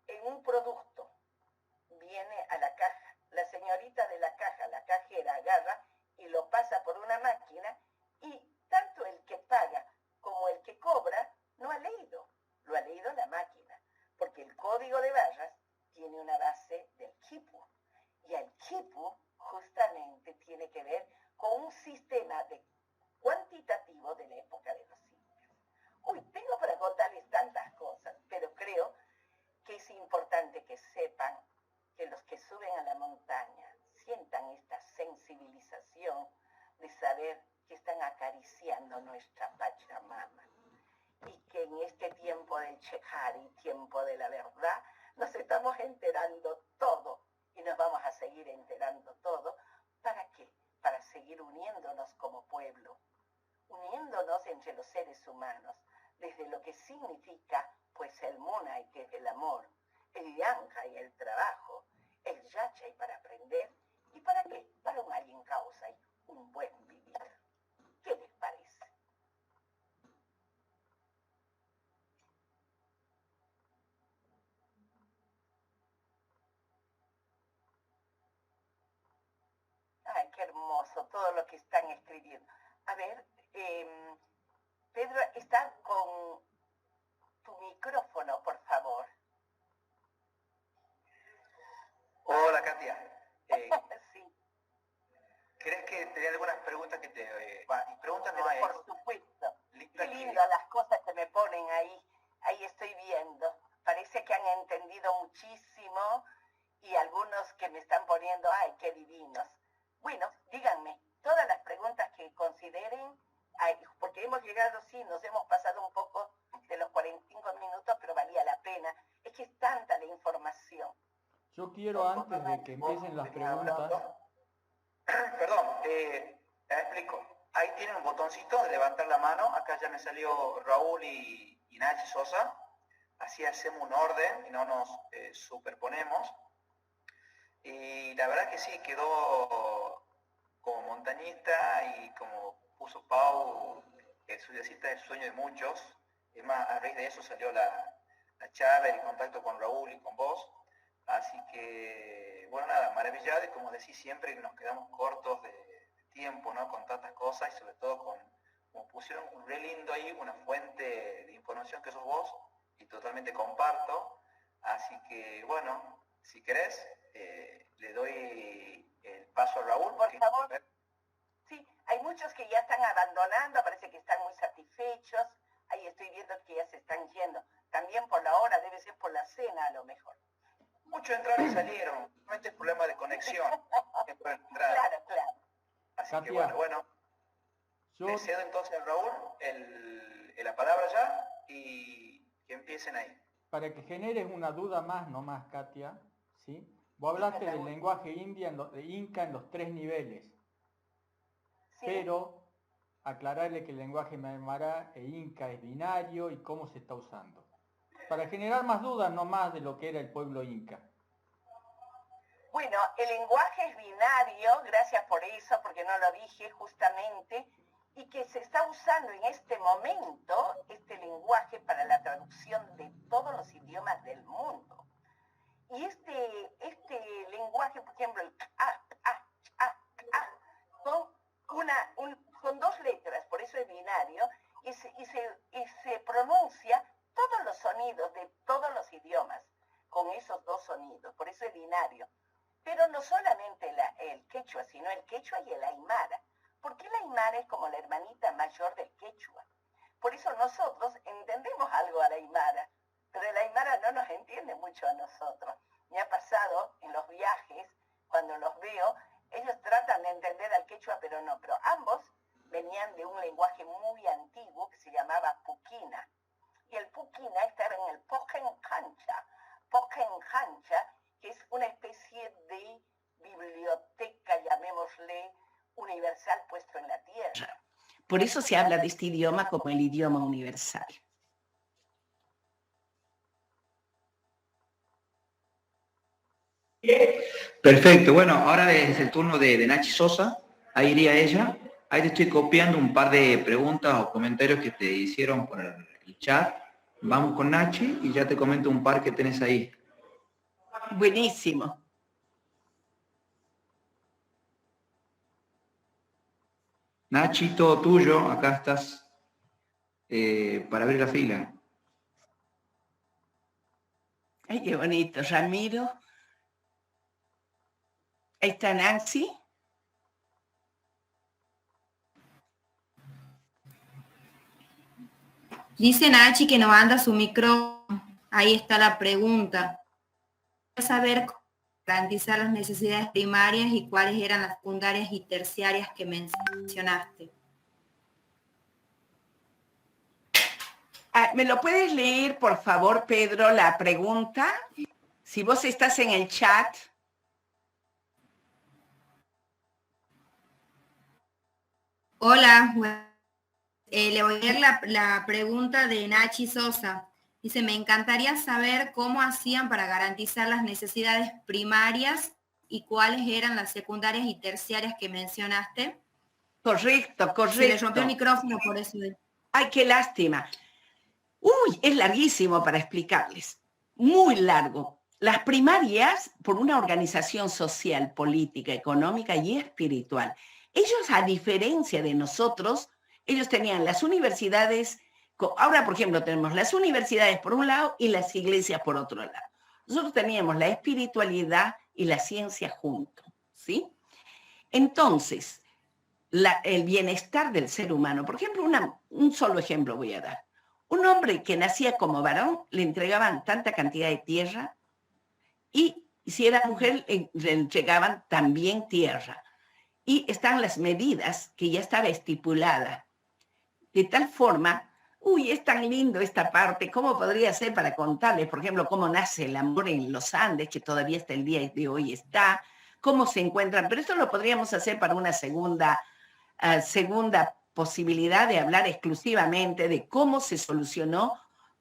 En un producto viene a la caja, la señorita de la caja, la cajera, agarra y lo pasa por una máquina, y tanto el que paga como el que cobra no ha leído, lo ha leído la máquina, porque el código de barras tiene una base del quipu, y al quipu la montaña sientan esta sensibilización de saber que están acariciando nuestra Pachamama y que en este tiempo del Chejari, tiempo de la verdad, nos estamos enterando todo y nos vamos a seguir enterando todo. ¿Para qué? Para seguir uniéndonos como pueblo, uniéndonos entre los seres humanos, desde lo que significa pues el Munay, que es el amor, el Yanka y el trabajo, el Yachay para aprender, ¿y para qué? Para un alguien causa y un buen vivir. ¿Qué les parece? Ay, qué hermoso todo lo que están escribiendo. A ver, Pedro, está con tu micrófono, por favor. Hola, Katia. Sí. ¿Crees que tenía algunas preguntas que te... preguntas no Pero hay. por supuesto. Qué lindo las cosas que me ponen ahí. Ahí estoy viendo. Parece que han entendido muchísimo y algunos que me están poniendo, ay, qué divinos. Bueno, díganme, todas las preguntas que consideren, porque hemos llegado, sí, nos hemos pasado un poco de los 45 minutos, pero valía la pena. Es que es tanta la información. Yo quiero, antes de que empiecen las preguntas... Perdón, explico. Ahí tienen un botoncito de levantar la mano. Acá ya me salió Raúl y Nachi Sosa. Así hacemos un orden y no nos superponemos. Y la verdad que sí, quedó como montañista y como puso Pau, su cita es el sueño de muchos. Es más, a raíz de eso salió la charla y el contacto con Raúl y con vos. Así que, bueno, nada, maravillado y como decís siempre nos quedamos cortos de tiempo, ¿no? Con tantas cosas y sobre todo como pusieron re lindo ahí, una fuente de información que sos vos y totalmente comparto. Así que, bueno, si querés, le doy el paso a Raúl. Por favor. Sí, hay muchos que ya están abandonando, parece que están muy satisfechos. Ahí estoy viendo que ya se están yendo. También por la hora, debe ser por la cena a lo mejor. Muchos entraron y salieron, no es problema de conexión. Claro. Así Katia, que bueno, le cedo entonces a Raúl la palabra ya y que empiecen ahí. Para que generes una duda más, no más, Katia, ¿sí? Vos hablaste del lenguaje inca en los 3 niveles, Sí. pero aclararle que el lenguaje aymara e inca es binario y cómo se está usando. Para generar más dudas, no más de lo que era el pueblo inca. Bueno, el lenguaje es binario, gracias por eso, porque no lo dije justamente, y que se está usando en este momento este lenguaje para la traducción de todos los idiomas del mundo. Y este lenguaje, por ejemplo, el son 2 letras, por eso es binario, y se pronuncia todos los sonidos de todos los idiomas con esos 2 sonidos, por eso es binario. Pero no solamente el quechua, sino el quechua y el aymara. Porque el aymara es como la hermanita mayor del quechua. Por eso nosotros entendemos algo al aymara, pero el aymara no nos entiende mucho a nosotros. Me ha pasado en los viajes, cuando los veo, ellos tratan de entender al quechua, pero no. Pero ambos venían de un lenguaje muy antiguo que se llamaba puquina. Y el puquina estaba en el Poquen Cancha, que es una especie de biblioteca, llamémosle, universal puesto en la tierra. Por eso se habla de este idioma como el idioma universal. Perfecto, bueno, ahora es el turno de Nachi Sosa, ahí iría ella. Ahí te estoy copiando un par de preguntas o comentarios que te hicieron por el chat. Vamos con Nachi y ya te comento un par que tenés ahí. Buenísimo. Nachi, todo tuyo, acá estás para abrir la fila. Ay, qué bonito, Ramiro. Ahí está Nancy. Dice Nachi que no anda su micrófono. Ahí está la pregunta. Quiero saber garantizar las necesidades primarias y cuáles eran las secundarias y terciarias que mencionaste. ¿Me lo puedes leer, por favor, Pedro, la pregunta? Si vos estás en el chat. Hola, le voy a leer la pregunta de Nachi Sosa. Dice, me encantaría saber cómo hacían para garantizar las necesidades primarias y cuáles eran las secundarias y terciarias que mencionaste. Correcto, correcto. Se le rompió el micrófono por eso. Ay, qué lástima. Uy, es larguísimo para explicarles. Muy largo. Las primarias, por una organización social, política, económica y espiritual. Ellos, a diferencia de nosotros, ellos tenían las universidades. Ahora, por ejemplo, tenemos las universidades por un lado y las iglesias por otro lado. Nosotros teníamos la espiritualidad y la ciencia juntos, ¿sí? Entonces, el bienestar del ser humano, por ejemplo, un solo ejemplo voy a dar. Un hombre que nacía como varón, le entregaban tanta cantidad de tierra y si era mujer, le entregaban también tierra. Y están las medidas que ya estaba estipulada, de tal forma. Uy, es tan lindo esta parte. ¿Cómo podría ser para contarles, por ejemplo, cómo nace el amor en los Andes, que todavía hasta el día de hoy está? ¿Cómo se encuentran? Pero esto lo podríamos hacer para una segunda posibilidad de hablar exclusivamente de cómo se solucionó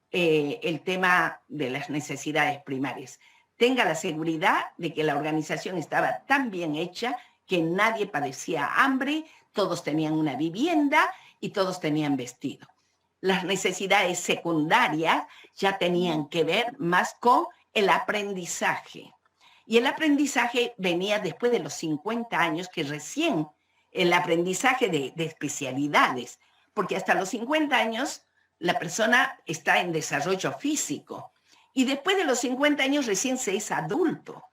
el tema de las necesidades primarias. Tenga la seguridad de que la organización estaba tan bien hecha que nadie padecía hambre, todos tenían una vivienda y todos tenían vestido. Las necesidades secundarias ya tenían que ver más con el aprendizaje. Y el aprendizaje venía después de los 50 años, que recién el aprendizaje de especialidades, porque hasta los 50 años la persona está en desarrollo físico. Y después de los 50 años recién se es adulto.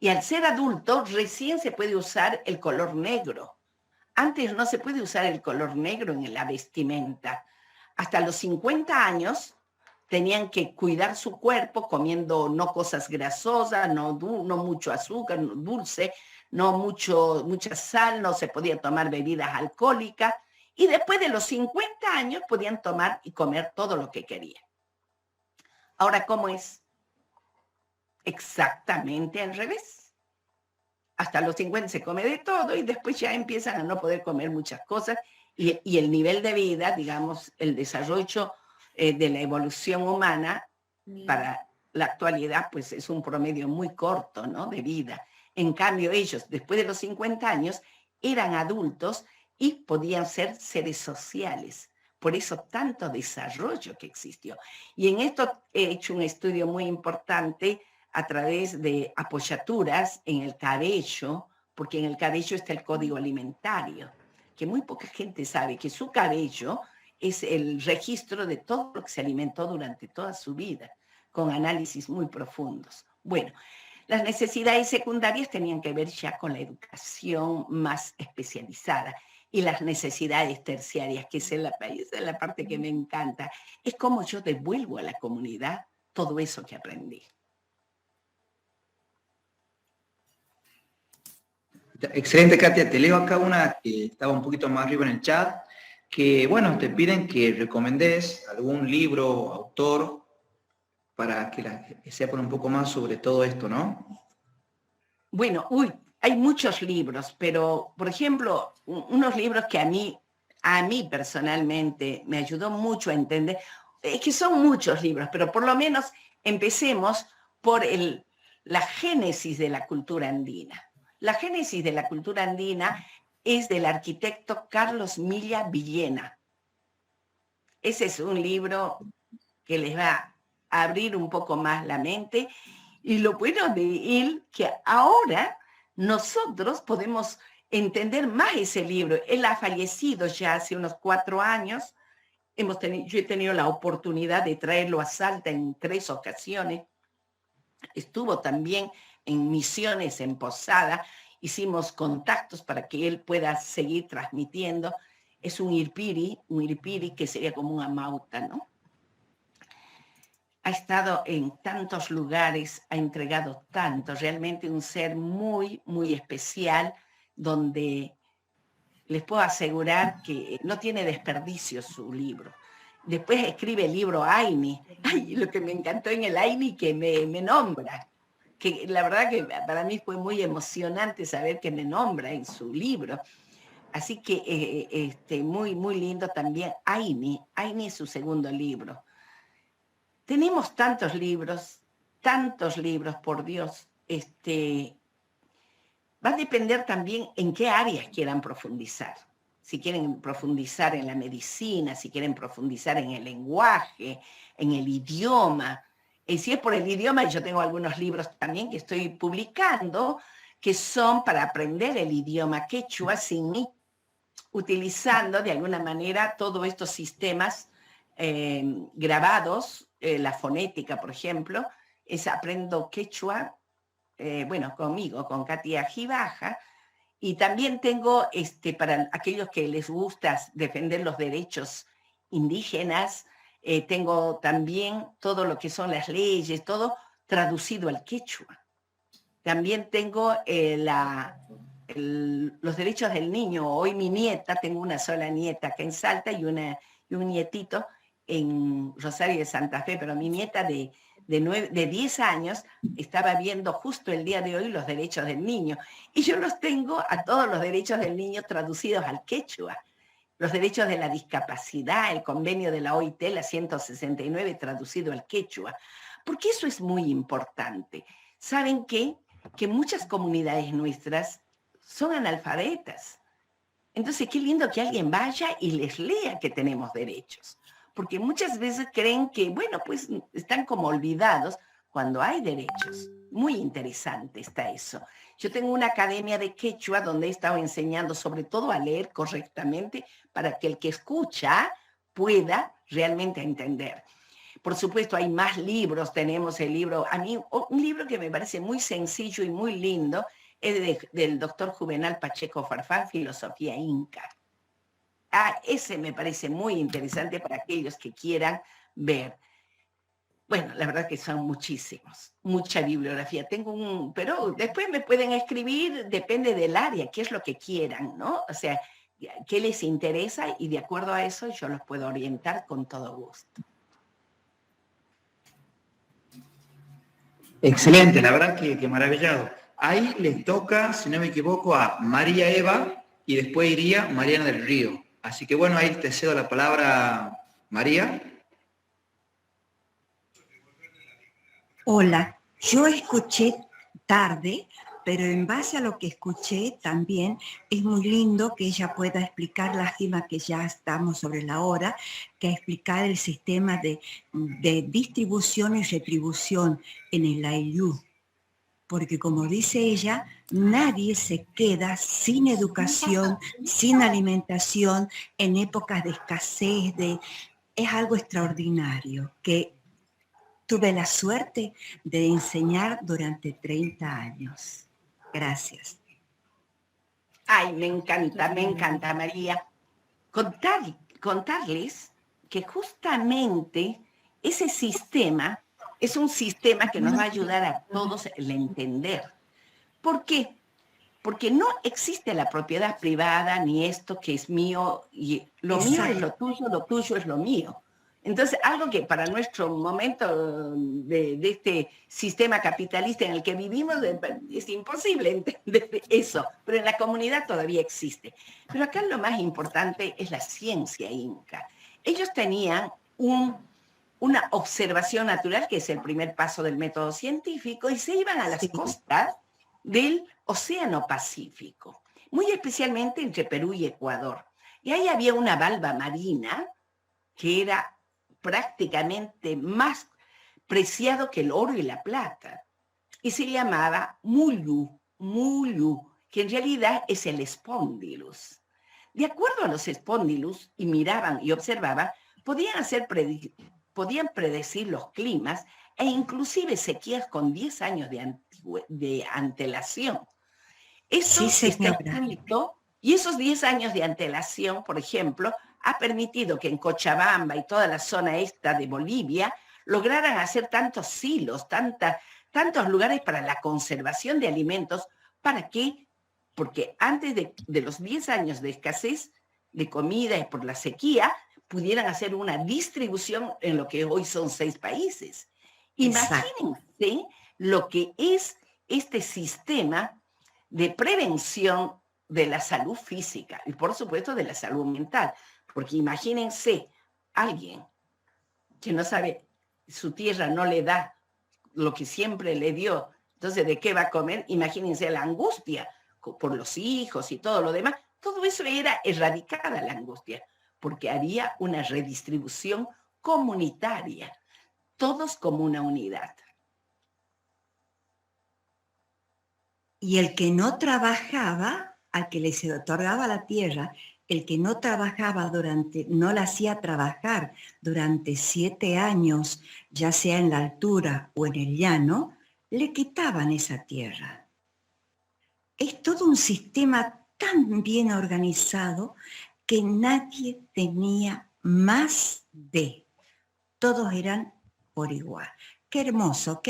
Y al ser adulto recién se puede usar el color negro. Antes no se puede usar el color negro en la vestimenta. Hasta los 50 años tenían que cuidar su cuerpo comiendo no cosas grasosas, no mucho azúcar, no dulce, no mucha sal, no se podía tomar bebidas alcohólicas. Y después de los 50 años podían tomar y comer todo lo que querían. Ahora, ¿cómo es? Exactamente al revés. Hasta los 50 se come de todo y después ya empiezan a no poder comer muchas cosas y el nivel de vida, digamos, el desarrollo de la evolución humana para la actualidad, pues es un promedio muy corto, ¿no?, de vida. En cambio, ellos, después de los 50 años, eran adultos y podían ser seres sociales. Por eso tanto desarrollo que existió. Y en esto he hecho un estudio muy importante a través de apoyaturas en el cabello, porque en el cabello está el código alimentario, que muy poca gente sabe que su cabello es el registro de todo lo que se alimentó durante toda su vida, con análisis muy profundos. Bueno, las necesidades secundarias tenían que ver ya con la educación más especializada y las necesidades terciarias, que esa es la parte que me encanta, es cómo yo devuelvo a la comunidad todo eso que aprendí. Excelente, Katia. Te leo acá una que estaba un poquito más arriba en el chat, que, bueno, te piden que recomendes algún libro o autor para que sepan un poco más sobre todo esto, ¿no? Bueno, hay muchos libros, pero, por ejemplo, unos libros que a mí personalmente me ayudó mucho a entender, es que son muchos libros, pero por lo menos empecemos por la génesis de la cultura andina. La génesis de la cultura andina es del arquitecto Carlos Milla Villena. Ese es un libro que les va a abrir un poco más la mente. Y lo bueno de él, que ahora nosotros podemos entender más ese libro. Él ha fallecido ya hace unos 4 años. Yo he tenido la oportunidad de traerlo a Salta en 3 ocasiones. Estuvo también en misiones en Posada. Hicimos contactos para que él pueda seguir transmitiendo. Es un irpiri que sería como una mauta, ¿no? ha estado en tantos lugares, ha entregado tanto, realmente un ser muy, muy especial, donde les puedo asegurar que no tiene desperdicio su libro. Después escribe el libro Aini. Ay, lo que me encantó en el Aini, que me nombra. Que la verdad que para mí fue muy emocionante saber que me nombra en su libro. Así que muy, muy lindo también Aini. Aini es su segundo libro. Tenemos tantos libros, por Dios. Va a depender también en qué áreas quieran profundizar. Si quieren profundizar en la medicina, si quieren profundizar en el lenguaje, en el idioma. Si es por el idioma, yo tengo algunos libros también que estoy publicando que son para aprender el idioma quechua utilizando de alguna manera todos estos sistemas grabados, la fonética, por ejemplo, es Aprendo Quechua, conmigo, con Katia Gibaja, y también tengo, para aquellos que les gusta defender los derechos indígenas, tengo también todo lo que son las leyes, todo traducido al quechua. También tengo los derechos del niño. Hoy mi nieta, tengo una sola nieta acá en Salta y un nietito en Rosario de Santa Fe, pero mi nieta de 10 años estaba viendo justo el día de hoy los derechos del niño. Y yo los tengo a todos los derechos del niño traducidos al quechua. Los derechos de la discapacidad, el convenio de la OIT, la 169, traducido al quechua. Porque eso es muy importante. ¿Saben qué? Que muchas comunidades nuestras son analfabetas. Entonces, qué lindo que alguien vaya y les lea que tenemos derechos. Porque muchas veces creen que, pues están como olvidados cuando hay derechos. Muy interesante está eso. Yo tengo una academia de quechua donde he estado enseñando sobre todo a leer correctamente para que el que escucha pueda realmente entender. Por supuesto, hay más libros. Tenemos el libro, a mí un libro que me parece muy sencillo y muy lindo es del doctor Juvenal Pacheco Farfán, Filosofía Inca. Ese me parece muy interesante para aquellos que quieran ver. Bueno, la verdad que son muchísimos, mucha bibliografía. Pero después me pueden escribir, depende del área, qué es lo que quieran, ¿no? O sea, qué les interesa y de acuerdo a eso yo los puedo orientar con todo gusto. Excelente, la verdad que maravillado. Ahí les toca, si no me equivoco, a María Eva y después iría Mariana del Río. Así que bueno, ahí te cedo la palabra, María. Hola, yo escuché tarde, pero en base a lo que escuché también es muy lindo que ella pueda explicar, lástima que ya estamos sobre la hora, que explicar el sistema de distribución y retribución en el Ayllu. Porque como dice ella, nadie se queda sin educación, sin alimentación, en épocas de escasez. Es algo extraordinario que tuve la suerte de enseñar durante 30 años. Gracias. Ay, me encanta, María. Contarles que justamente ese sistema es un sistema que nos va a ayudar a todos a entender. ¿Por qué? Porque no existe la propiedad privada ni esto que es mío y lo mío es lo tuyo es lo mío. Entonces, algo que para nuestro momento de este sistema capitalista en el que vivimos es imposible entender eso, pero en la comunidad todavía existe. Pero acá lo más importante es la ciencia inca. Ellos tenían una observación natural, que es el primer paso del método científico, y se iban a las costas del Océano Pacífico, muy especialmente entre Perú y Ecuador. Y ahí había una valva marina que era prácticamente más preciado que el oro y la plata, y se llamaba Mulu, que en realidad es el Spondylus. De acuerdo a los Spondylus, y miraban y observaban, podían predecir los climas e inclusive sequías con 10 años de antelación. Eso está escrito, y esos 10 años de antelación, por ejemplo, ha permitido que en Cochabamba y toda la zona esta de Bolivia, lograran hacer tantos silos, tantos lugares para la conservación de alimentos. ¿Para qué? Porque antes de los 10 años de escasez de comida y por la sequía, pudieran hacer una distribución en lo que hoy son 6 países. Imagínense lo que es este sistema de prevención de la salud física y por supuesto de la salud mental, porque imagínense alguien que no sabe, su tierra no le da lo que siempre le dio, entonces ¿de qué va a comer? Imagínense la angustia por los hijos y todo lo demás. Todo eso era erradicada la angustia, porque había una redistribución comunitaria, todos como una unidad. Y el que no trabajaba, al que le se otorgaba la tierra, el que no trabajaba no la hacía trabajar durante 7 años, ya sea en la altura o en el llano, le quitaban esa tierra. Es todo un sistema tan bien organizado que nadie tenía más de. Todos eran por igual. Qué hermosa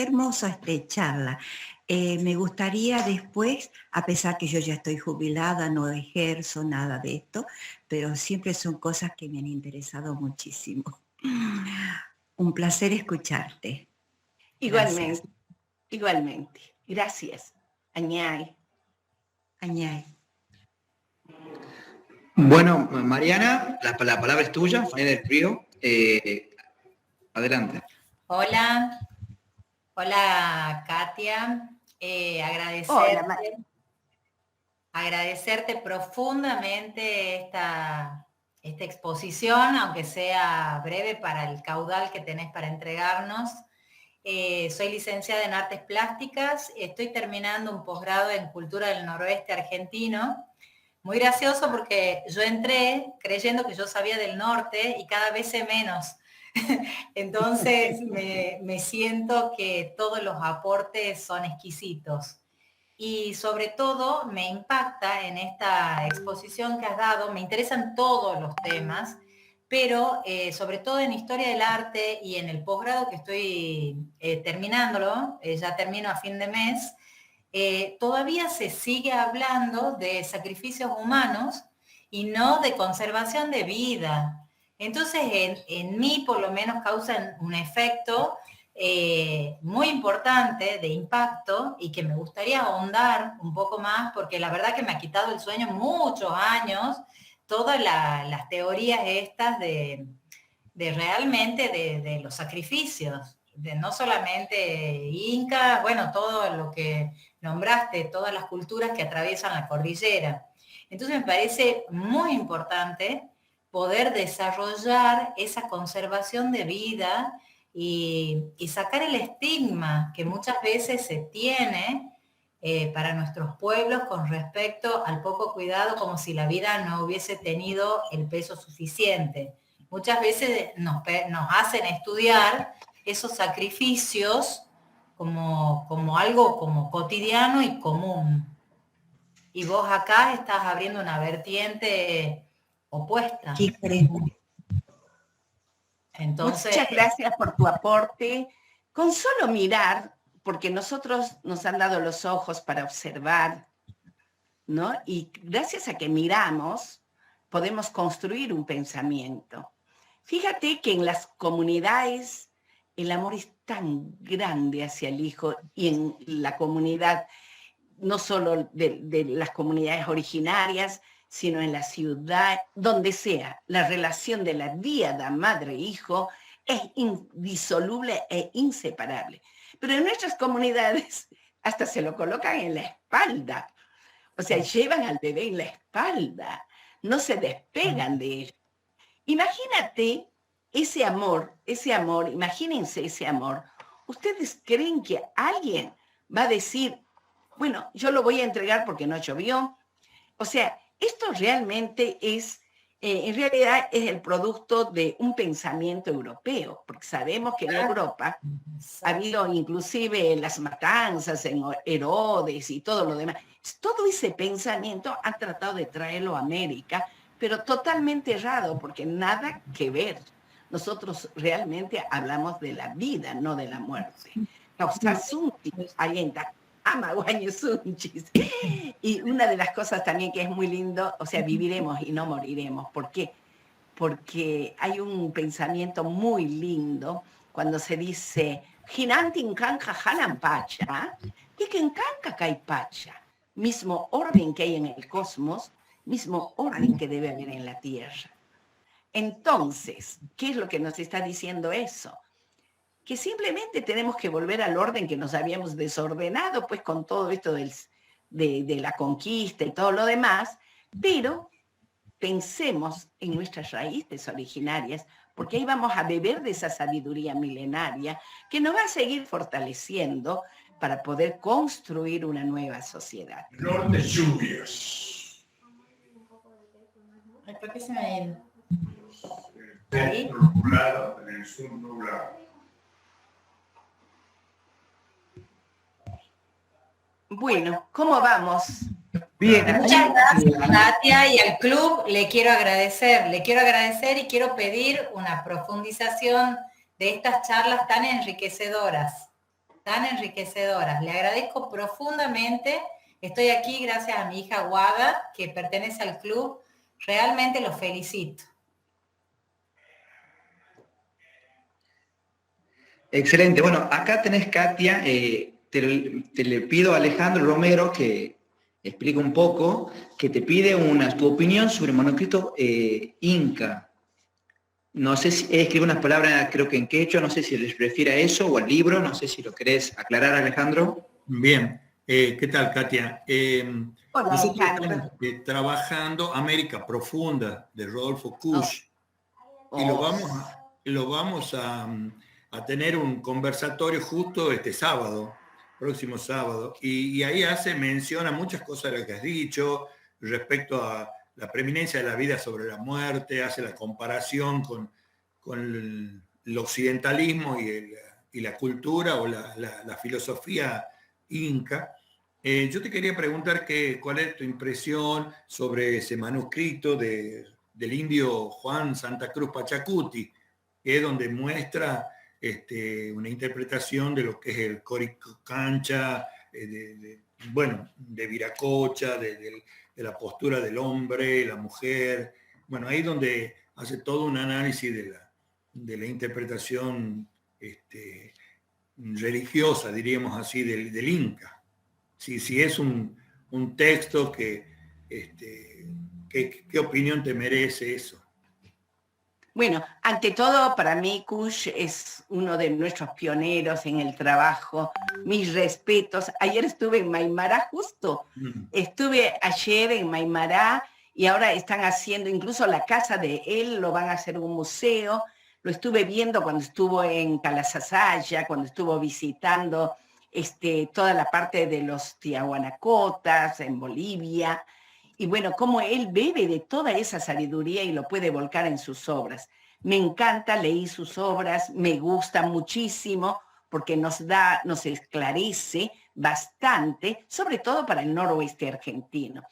charla. Me gustaría después, a pesar que yo ya estoy jubilada, no ejerzo nada de esto, pero siempre son cosas que me han interesado muchísimo. Un placer escucharte. Igualmente, igualmente. Gracias. Añay. Añay. Bueno, Mariana, la palabra es tuya, Mariana del Río. Adelante. Hola, Katia. Agradecerte profundamente esta exposición, aunque sea breve para el caudal que tenés para entregarnos. Soy licenciada en Artes Plásticas, estoy terminando un posgrado en Cultura del Noroeste Argentino. Muy gracioso porque yo entré creyendo que yo sabía del norte y cada vez sé menos. Entonces me siento que todos los aportes son exquisitos. Y sobre todo me impacta en esta exposición que has dado, me interesan todos los temas, pero sobre todo en Historia del Arte y en el posgrado que estoy terminándolo, ya termino a fin de mes, todavía se sigue hablando de sacrificios humanos y no de conservación de vida. Entonces, en mí por lo menos causan un efecto muy importante de impacto y que me gustaría ahondar un poco más, porque la verdad que me ha quitado el sueño muchos años, todas las teorías estas de realmente de los sacrificios, de no solamente Inca, bueno, todo lo que nombraste, todas las culturas que atraviesan la cordillera. Entonces me parece muy importante poder desarrollar esa conservación de vida y sacar el estigma que muchas veces se tiene para nuestros pueblos con respecto al poco cuidado, como si la vida no hubiese tenido el peso suficiente. Muchas veces nos hacen estudiar esos sacrificios como algo como cotidiano y común. Y vos acá estás abriendo una vertiente opuesta. Entonces, muchas gracias por tu aporte. Con solo mirar, porque nosotros nos han dado los ojos para observar, ¿no? Y gracias a que miramos, podemos construir un pensamiento. Fíjate que en las comunidades el amor es tan grande hacia el hijo, y en la comunidad, no solo de las comunidades originarias, sino en la ciudad, donde sea, la relación de la díada madre-hijo es indisoluble e inseparable. Pero en nuestras comunidades hasta se lo colocan en la espalda, o sea, llevan al bebé en la espalda, no se despegan de él. Imagínate ese amor, imagínense ese amor. ¿Ustedes creen que alguien va a decir, bueno, yo lo voy a entregar porque no llovió? O sea, esto realmente es, en realidad es el producto de un pensamiento europeo, porque sabemos que en Europa ha habido inclusive las matanzas en Herodes y todo lo demás. Todo ese pensamiento han tratado de traerlo a América, pero totalmente errado, porque nada que ver. nosotros realmente hablamos de la vida, no de la muerte. Causasunchis, alienta, amaguañesunchis. Y una de las cosas también que es muy lindo, o sea, viviremos y no moriremos. ¿Por qué? Porque hay un pensamiento muy lindo cuando se dice Hinantin kanka hanampacha, que kanka kaipacha, mismo orden que hay en el cosmos, mismo orden que debe haber en la Tierra. Entonces, ¿qué es lo que nos está diciendo eso? Que simplemente tenemos que volver al orden que nos habíamos desordenado, pues con todo esto de la conquista y todo lo demás, pero pensemos en nuestras raíces originarias, porque ahí vamos a beber de esa sabiduría milenaria que nos va a seguir fortaleciendo para poder construir una nueva sociedad. Flor de lluvias. Ay, ¿por qué se me ha ido? Centro nublado, en el sur nublado. Bueno, ¿cómo vamos? Bien. Muchas gracias, Katia, y al club le quiero agradecer y quiero pedir una profundización de estas charlas tan enriquecedoras. Le agradezco profundamente. Estoy aquí gracias a mi hija Guada, que pertenece al club. Realmente los felicito. Excelente. Bueno, acá tenés, Katia, te le pido a Alejandro Romero que explique un poco, que te pide tu opinión sobre el manuscrito Inca. No sé si escribe unas palabras, creo que en quechua, no sé si les refiere a eso o al libro, no sé si lo querés aclarar, Alejandro. Bien, ¿qué tal, Katia? Hola, Nosotros Alejandro. estamos trabajando América Profunda de Rodolfo Kusch y lo vamos a tener un conversatorio justo este sábado, próximo sábado, y ahí hace mención a muchas cosas de lo que has dicho respecto a la preeminencia de la vida sobre la muerte, hace la comparación con el occidentalismo y la cultura o la filosofía inca. Yo te quería preguntar cuál es tu impresión sobre ese manuscrito del indio Juan Santa Cruz Pachacuti, que es donde muestra una interpretación de lo que es el Coricancha, de Viracocha, de la postura del hombre, la mujer. Bueno, ahí donde hace todo un análisis de la interpretación religiosa, diríamos así, del Inca. Si es un texto ¿qué opinión te merece eso? Bueno, ante todo, para mí, Kusch es uno de nuestros pioneros en el trabajo. Mis respetos. Ayer estuve en Maimará justo. Estuve ayer en Maimará y ahora están haciendo, incluso la casa de él, lo van a hacer un museo. Lo estuve viendo cuando estuvo en Calasasaya, cuando estuvo visitando toda la parte de los Tiahuanacotas en Bolivia. Y bueno, cómo él bebe de toda esa sabiduría y lo puede volcar en sus obras. Me encanta, leí sus obras, me gusta muchísimo porque nos esclarece bastante, sobre todo para el noroeste argentino.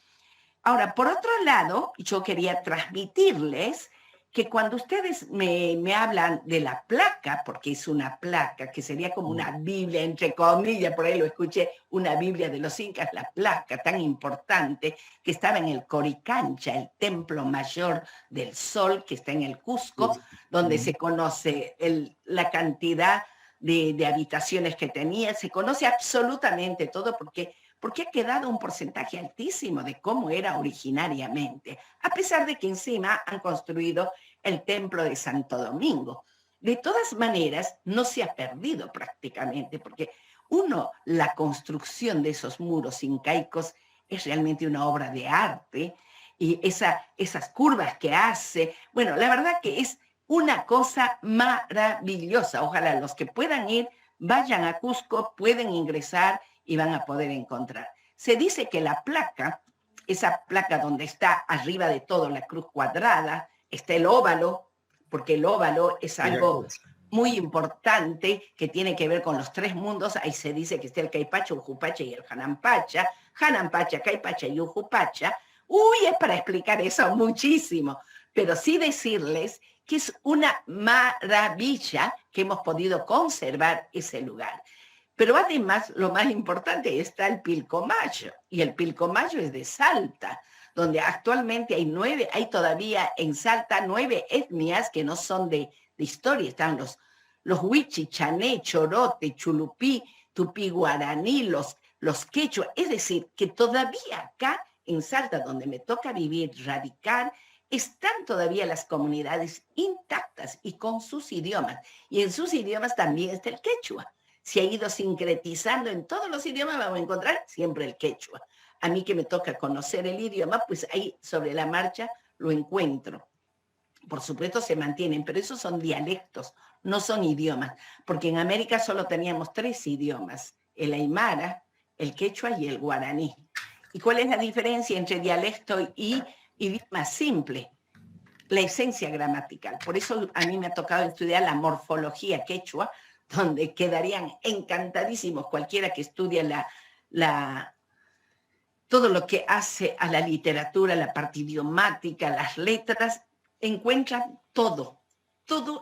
Ahora, por otro lado, yo quería transmitirles que cuando ustedes me hablan de la placa, porque es una placa, que sería como una Biblia, entre comillas, por ahí lo escuché, una Biblia de los incas, la placa tan importante que estaba en el Coricancha, el templo mayor del sol que está en el Cusco, donde se conoce la cantidad de habitaciones que tenía, se conoce absolutamente todo porque ha quedado un porcentaje altísimo de cómo era originariamente, a pesar de que encima han construido el templo de Santo Domingo. De todas maneras, no se ha perdido prácticamente, porque la construcción de esos muros incaicos es realmente una obra de arte, y esas curvas que hace, bueno, la verdad que es una cosa maravillosa. Ojalá los que puedan ir, vayan a Cusco, pueden ingresar y van a poder encontrar. Se dice que la placa, esa placa donde está arriba de todo la cruz cuadrada, está el óvalo, porque el óvalo es algo muy importante que tiene que ver con los tres mundos. Ahí se dice que está el Caipacha, Ujupacha y el Janampacha. Janampacha, Caipacha y Ujupacha. Uy, es para explicar eso muchísimo. Pero sí decirles que es una maravilla que hemos podido conservar ese lugar. Pero además, lo más importante, está el Pilcomayo, y el Pilcomayo es de Salta, donde actualmente hay todavía en Salta 9 etnias que no son de historia. Están los Huichi, Chané, Chorote, Chulupí, Tupí Guaraní, los Quechua. Es decir, que todavía acá en Salta, donde me toca vivir, radicar, están todavía las comunidades intactas y con sus idiomas. Y en sus idiomas también está el quechua. Se ha ido sincretizando en todos los idiomas, vamos a encontrar siempre el quechua. A mí que me toca conocer el idioma, pues ahí sobre la marcha lo encuentro. Por supuesto se mantienen, pero esos son dialectos, no son idiomas, porque en América solo teníamos 3 idiomas, el aymara, el quechua y el guaraní. ¿Y cuál es la diferencia entre dialecto y idioma simple? La esencia gramatical. Por eso a mí me ha tocado estudiar la morfología quechua, donde quedarían encantadísimos cualquiera que estudie todo lo que hace a la literatura, la parte idiomática, las letras, encuentran todo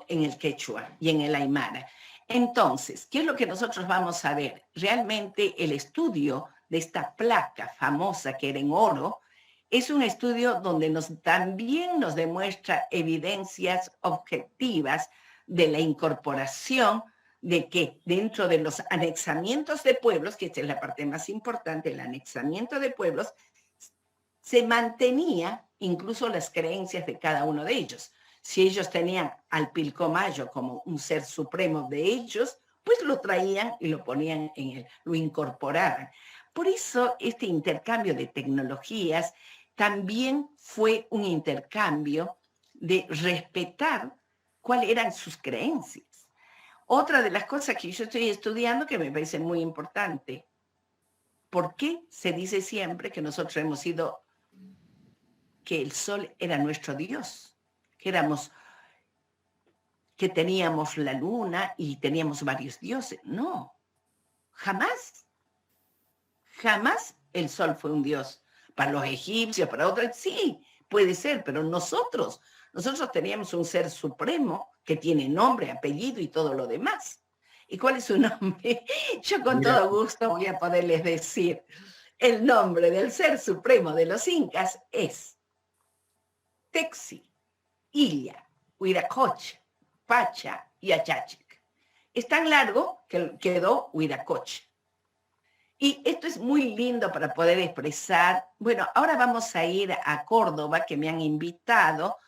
en el quechua y en el aymara. Entonces, ¿qué es lo que nosotros vamos a ver? Realmente el estudio de esta placa famosa que era en oro es un estudio donde también nos demuestra evidencias objetivas de la incorporación de que dentro de los anexamientos de pueblos, que esta es la parte más importante, el anexamiento de pueblos, se mantenía incluso las creencias de cada uno de ellos. Si ellos tenían al Pilcomayo como un ser supremo de ellos, pues lo traían y lo ponían lo incorporaban. Por eso este intercambio de tecnologías también fue un intercambio de respetar cuáles eran sus creencias. Otra de las cosas que yo estoy estudiando que me parece muy importante, ¿por qué se dice siempre que nosotros hemos sido, que el sol era nuestro Dios, que teníamos la luna y teníamos varios dioses? No, jamás el sol fue un dios. Para los egipcios, para otros, sí, puede ser, pero nosotros teníamos un ser supremo que tiene nombre, apellido y todo lo demás. ¿Y cuál es su nombre? Yo con todo gusto voy a poderles decir. El nombre del ser supremo de los incas es Texi, Illa, Huiracocha, Pacha y Achachic. Es tan largo que quedó Huiracocha. Y esto es muy lindo para poder expresar. Bueno, ahora vamos a ir a Córdoba, que me han invitado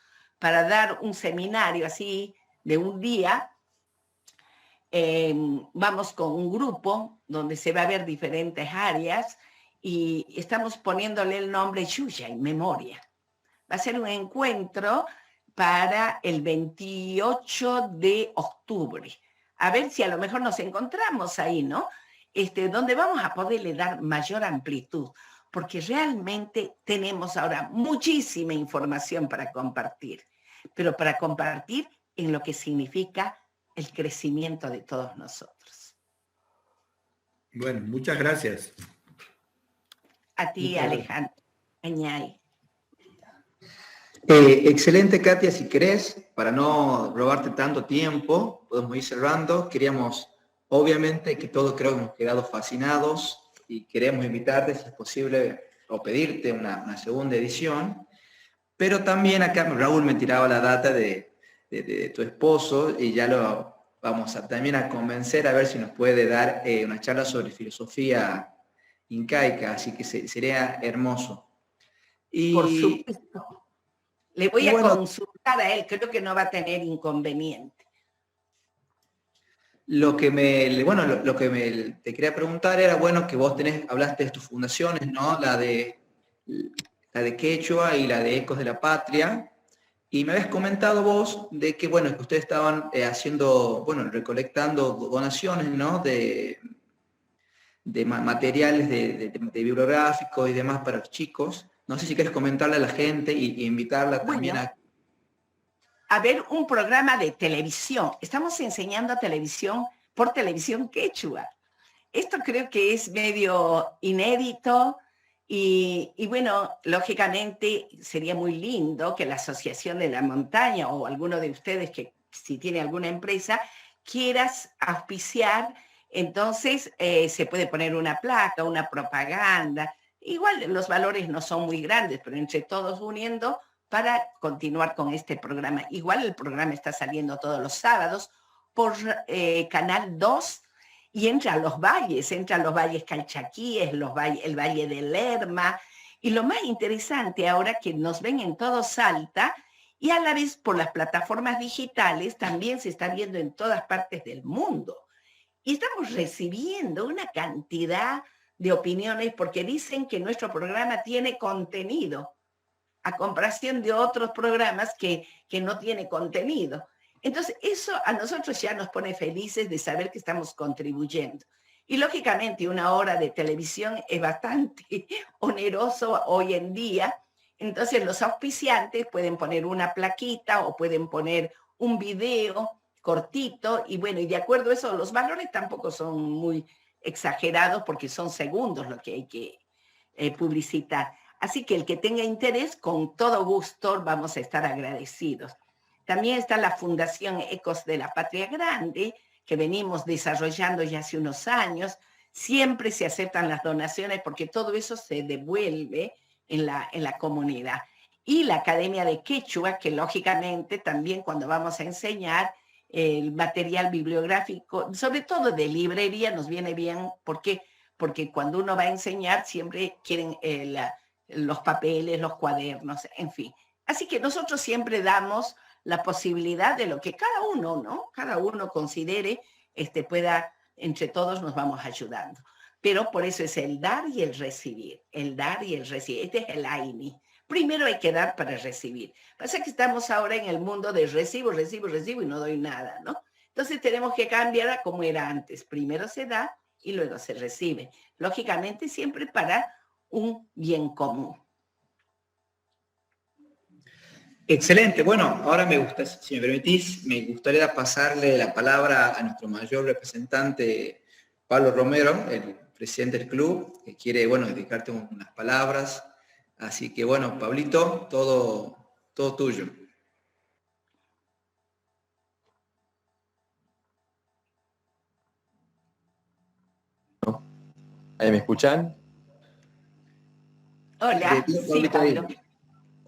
para dar un seminario así de un día. Vamos con un grupo donde se va a ver diferentes áreas y estamos poniéndole el nombre Yuya en memoria. Va a ser un encuentro para el 28 de octubre. A ver si a lo mejor nos encontramos ahí, ¿no? Donde vamos a poderle dar mayor amplitud, porque realmente tenemos ahora muchísima información para compartir, pero para compartir en lo que significa el crecimiento de todos nosotros. Bueno, muchas gracias. A ti, Alejandro. Añay. Excelente, Katia. Si querés, para no robarte tanto tiempo, podemos ir cerrando. Queríamos, obviamente, que todos creo que hemos quedado fascinados y queremos invitarte, si es posible, o pedirte una segunda edición. Pero también acá Raúl me tiraba la data de tu esposo y ya lo vamos también a convencer a ver si nos puede dar una charla sobre filosofía incaica, así que sería hermoso. Y, por supuesto. Le voy a consultar a él, creo que no va a tener inconveniente. Lo que te quería preguntar era, bueno, que vos hablaste de tus fundaciones, ¿no? La de Quechua y la de Ecos de la Patria, y me habías comentado vos de que, bueno, que ustedes estaban recolectando donaciones, ¿no? De materiales de bibliográficos y demás para los chicos. No sé si quieres comentarle a la gente y invitarla también a ver un programa de televisión. Estamos enseñando por televisión quechua. Esto creo que es medio inédito Y bueno, lógicamente sería muy lindo que la Asociación de la Montaña o alguno de ustedes que si tiene alguna empresa quieras auspiciar, entonces se puede poner una placa, una propaganda. Igual los valores no son muy grandes, pero entre todos uniendo para continuar con este programa. Igual el programa está saliendo todos los sábados por Canal 2 y entra a los valles calchaquíes, el valle de Lerma. Y lo más interesante ahora que nos ven en todo Salta y a la vez por las plataformas digitales también se está viendo en todas partes del mundo. Y estamos recibiendo una cantidad de opiniones porque dicen que nuestro programa tiene contenido, a comparación de otros programas que no tiene contenido. Entonces, eso a nosotros ya nos pone felices de saber que estamos contribuyendo. Y lógicamente una hora de televisión es bastante oneroso hoy en día. Entonces los auspiciantes pueden poner una plaquita o pueden poner un video cortito y bueno, y de acuerdo a eso, los valores tampoco son muy exagerados porque son segundos lo que hay que publicitar. Así que el que tenga interés, con todo gusto vamos a estar agradecidos. También está la Fundación Ecos de la Patria Grande, que venimos desarrollando ya hace unos años. Siempre se aceptan las donaciones porque todo eso se devuelve en la comunidad. Y la Academia de Quechua, que lógicamente también cuando vamos a enseñar el material bibliográfico, sobre todo de librería, nos viene bien. ¿Por qué? Porque cuando uno va a enseñar siempre quieren los papeles, los cuadernos, en fin. Así que nosotros siempre damos la posibilidad de lo que cada uno, ¿no? Cada uno considere, pueda, entre todos nos vamos ayudando. Pero por eso es el dar y el recibir, el dar y el recibir. Este es el AINI. Primero hay que dar para recibir. Pasa que estamos ahora en el mundo de recibo y no doy nada, ¿no? Entonces tenemos que cambiar a como era antes. Primero se da y luego se recibe. Lógicamente siempre para un bien común. Excelente. Bueno, ahora si me permitís, me gustaría pasarle la palabra a nuestro mayor representante, Pablo Romero, el presidente del club, que quiere, bueno, dedicarte unas palabras. Así que, bueno, Pablito, todo tuyo. ¿Ahí me escuchan? Hola, sí, Pablo.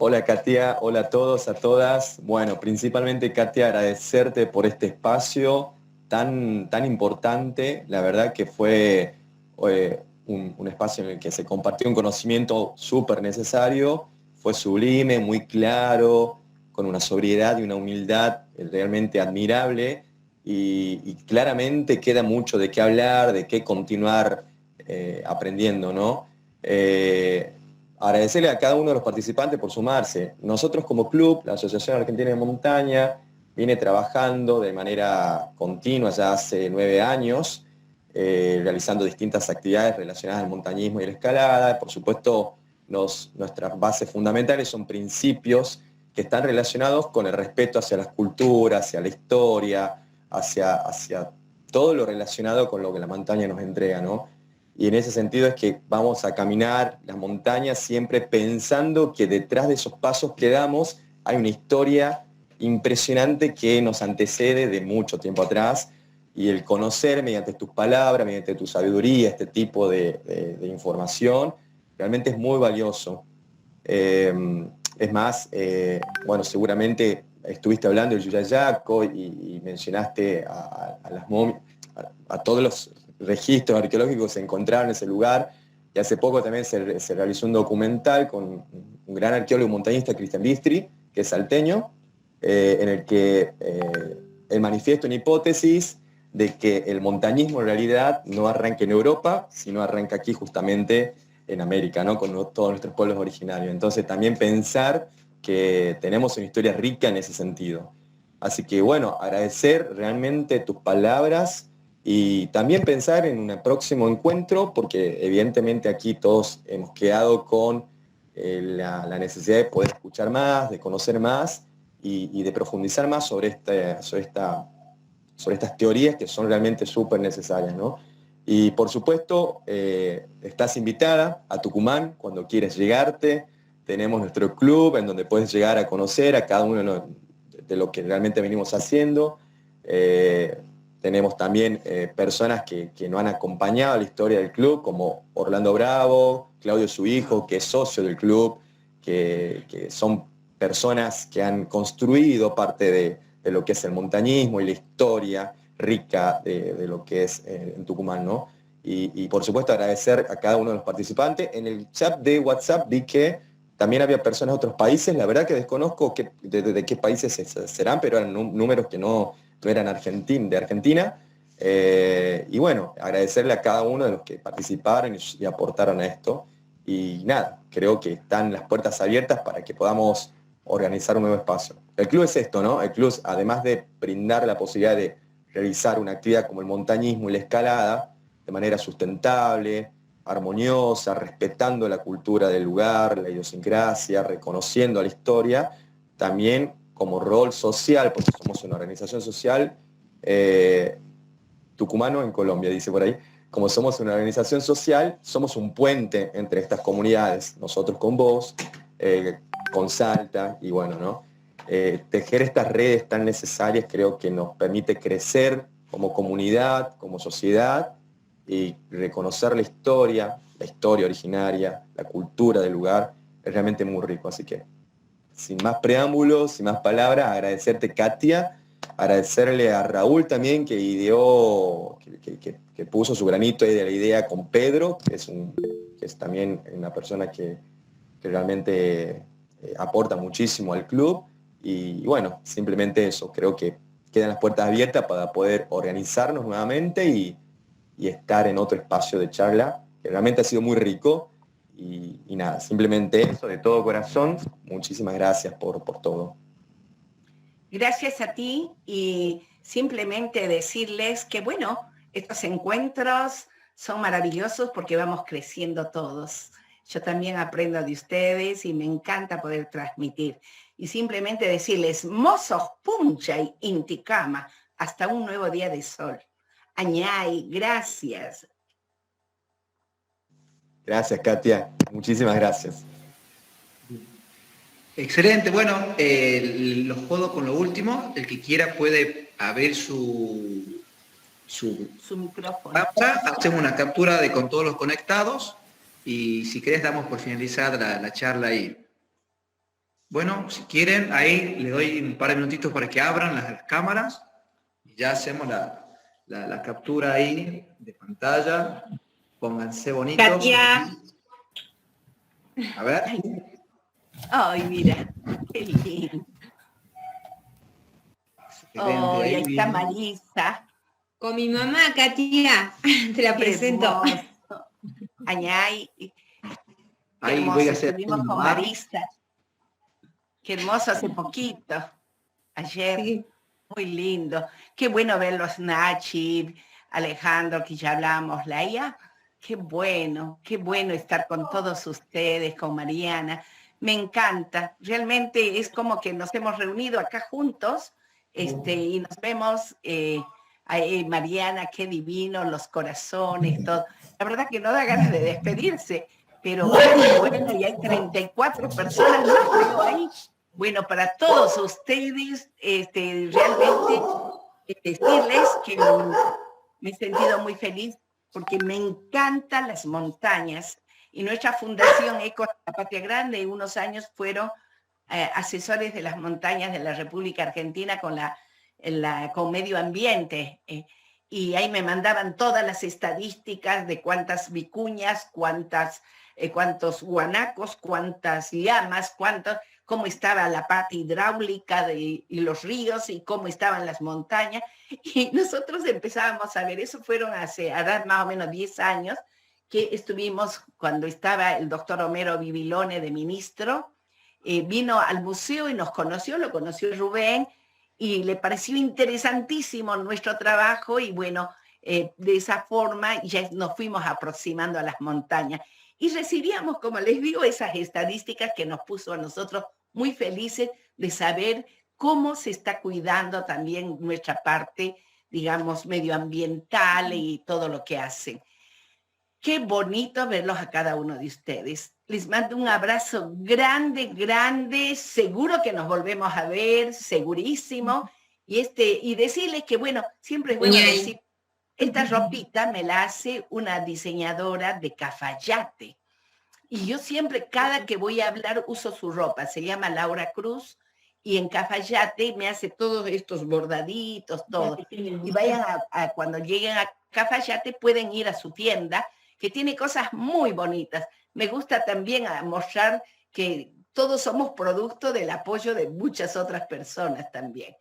Hola Katia, hola a todos, a todas. Bueno, principalmente Katia, agradecerte por este espacio tan importante. La verdad que fue un espacio en el que se compartió un conocimiento súper necesario. Fue sublime, muy claro, con una sobriedad y una humildad realmente admirable. Y claramente queda mucho de qué hablar, de qué continuar aprendiendo, ¿no? Agradecerle a cada uno de los participantes por sumarse. Nosotros como club, la Asociación Argentina de Montaña, viene trabajando de manera continua ya hace 9 años, realizando distintas actividades relacionadas al montañismo y la escalada. Por supuesto, nuestras bases fundamentales son principios que están relacionados con el respeto hacia las culturas, hacia la historia, hacia todo lo relacionado con lo que la montaña nos entrega, ¿no? Y en ese sentido es que vamos a caminar las montañas siempre pensando que detrás de esos pasos que damos hay una historia impresionante que nos antecede de mucho tiempo atrás, y el conocer mediante tus palabras, mediante tu sabiduría, este tipo de información, realmente es muy valioso. Es más, bueno, seguramente estuviste hablando del Yuyayaco y mencionaste a las momias, a todos los registros arqueológicos que se encontraron en ese lugar, y hace poco también se realizó un documental con un gran arqueólogo montañista, Cristian Listri, que es salteño, en el que él manifiesta una hipótesis de que el montañismo en realidad no arranca en Europa, sino arranca aquí justamente en América, ¿no? Con todos nuestros pueblos originarios. Entonces también pensar que tenemos una historia rica en ese sentido. Así que bueno, agradecer realmente tus palabras y también pensar en un próximo encuentro, porque evidentemente aquí todos hemos quedado con la necesidad de poder escuchar más, de conocer más y de profundizar más sobre estas teorías que son realmente súper necesarias, ¿no? Y por supuesto, estás invitada a Tucumán cuando quieres llegarte. Tenemos nuestro club en donde puedes llegar a conocer a cada uno de lo que realmente venimos haciendo. Tenemos también personas que nos han acompañado a la historia del club, como Orlando Bravo, Claudio su hijo, que es socio del club, que son personas que han construido parte de lo que es el montañismo y la historia rica de lo que es en Tucumán, ¿no? Y por supuesto agradecer a cada uno de los participantes. En el chat de WhatsApp vi que también había personas de otros países. La verdad que desconozco de qué países serán, pero eran números que no eran de Argentina. Y bueno, agradecerle a cada uno de los que participaron y aportaron a esto. Y nada, creo que están las puertas abiertas para que podamos organizar un nuevo espacio. El club es esto, ¿no? El club, además de brindar la posibilidad de realizar una actividad como el montañismo y la escalada de manera sustentable, armoniosa, respetando la cultura del lugar, la idiosincrasia, reconociendo la historia, también como rol social, porque somos una organización social, tucumano en Colombia, dice por ahí, como somos una organización social, somos un puente entre estas comunidades, nosotros con vos, con Salta, y bueno, ¿no? Tejer estas redes tan necesarias creo que nos permite crecer como comunidad, como sociedad, y reconocer la historia originaria, la cultura del lugar, es realmente muy rico. Así que, sin más preámbulos, sin más palabras, agradecerte, Katia, agradecerle a Raúl también, que ideó, que puso su granito ahí de la idea con Pedro, que es también una persona que realmente aporta muchísimo al club. Y bueno, simplemente eso, creo que quedan las puertas abiertas para poder organizarnos nuevamente y estar en otro espacio de charla, que realmente ha sido muy rico. Y nada, simplemente eso, de todo corazón, muchísimas gracias por todo. Gracias a ti, y simplemente decirles que, bueno, estos encuentros son maravillosos porque vamos creciendo todos. Yo también aprendo de ustedes y me encanta poder transmitir. Y simplemente decirles, mozos punchay inticama, hasta un nuevo día de sol. Añay, gracias. Gracias, Katia. Muchísimas gracias. Excelente. Bueno, los juego con lo último. El que quiera puede abrir su micrófono. Hacemos una captura con todos los conectados y si querés damos por finalizada la charla ahí. Bueno, si quieren, ahí les doy un par de minutitos para que abran las cámaras y ya hacemos la captura ahí de pantalla. Pónganse bonitos. Katia. A ver. Ay, mira, qué lindo. Oh, ahí está Marisa. Con mi mamá, Katia. Te la presento. Añay. Ahí voy a hacer. Estuvimos con Marisa. Qué hermoso, hace poquito. Ayer. Sí. Muy lindo. Qué bueno verlos, Nachi, Alejandro, que ya hablamos, Laia. Qué bueno estar con todos ustedes, con Mariana. Me encanta. Realmente es como que nos hemos reunido acá juntos y nos vemos. Mariana, qué divino, los corazones, todo. La verdad que no da ganas de despedirse, pero bueno, y hay 34 personas más, veo ahí. Bueno, para todos ustedes, realmente decirles que me he sentido muy feliz porque me encantan las montañas. Y nuestra fundación Ecos de la Patria Grande, unos años fueron asesores de las montañas de la República Argentina con medio ambiente. Y ahí me mandaban todas las estadísticas de cuántas vicuñas, cuántos guanacos, cuántas llamas, cómo estaba la parte hidráulica y los ríos y cómo estaban las montañas. Y nosotros empezábamos a ver, eso fueron hará más o menos 10 años, que estuvimos, cuando estaba el doctor Homero Bibilone de ministro, vino al museo y nos conoció, lo conoció Rubén, y le pareció interesantísimo nuestro trabajo, y bueno, de esa forma ya nos fuimos aproximando a las montañas. Y recibíamos, como les digo, esas estadísticas que nos puso a nosotros muy felices de saber cómo se está cuidando también nuestra parte digamos, medioambiental y todo lo que hacen. Qué bonito verlos a cada uno de ustedes. Les mando un abrazo grande, grande. Seguro que nos volvemos a ver, segurísimo. Y decirles que, bueno, siempre es bueno decir, esta ropita me la hace una diseñadora de Cafayate. Y yo siempre, cada que voy a hablar, uso su ropa. Se llama Laura Cruz. Y en Cafayate me hace todos estos bordaditos, todo. Y vayan cuando lleguen a Cafayate, pueden ir a su tienda, que tiene cosas muy bonitas. Me gusta también mostrar que todos somos producto del apoyo de muchas otras personas también.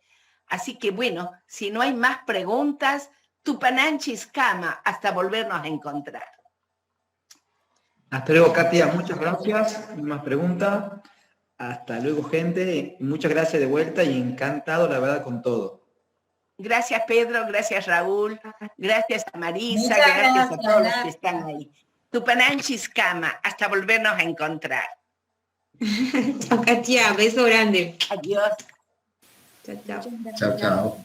Así que bueno, si no hay más preguntas, Tupananchis Kama, hasta volvernos a encontrar. Hasta luego, Katia, muchas gracias. Más preguntas. Hasta luego, gente. Muchas gracias de vuelta y encantado, la verdad, con todo. Gracias, Pedro. Gracias, Raúl. Gracias a Marisa. Gracias a todos los que están ahí. Tupananchis Kama, hasta volvernos a encontrar. Chao, Katia. Beso grande. Adiós. Chao, chao. Chao, chao.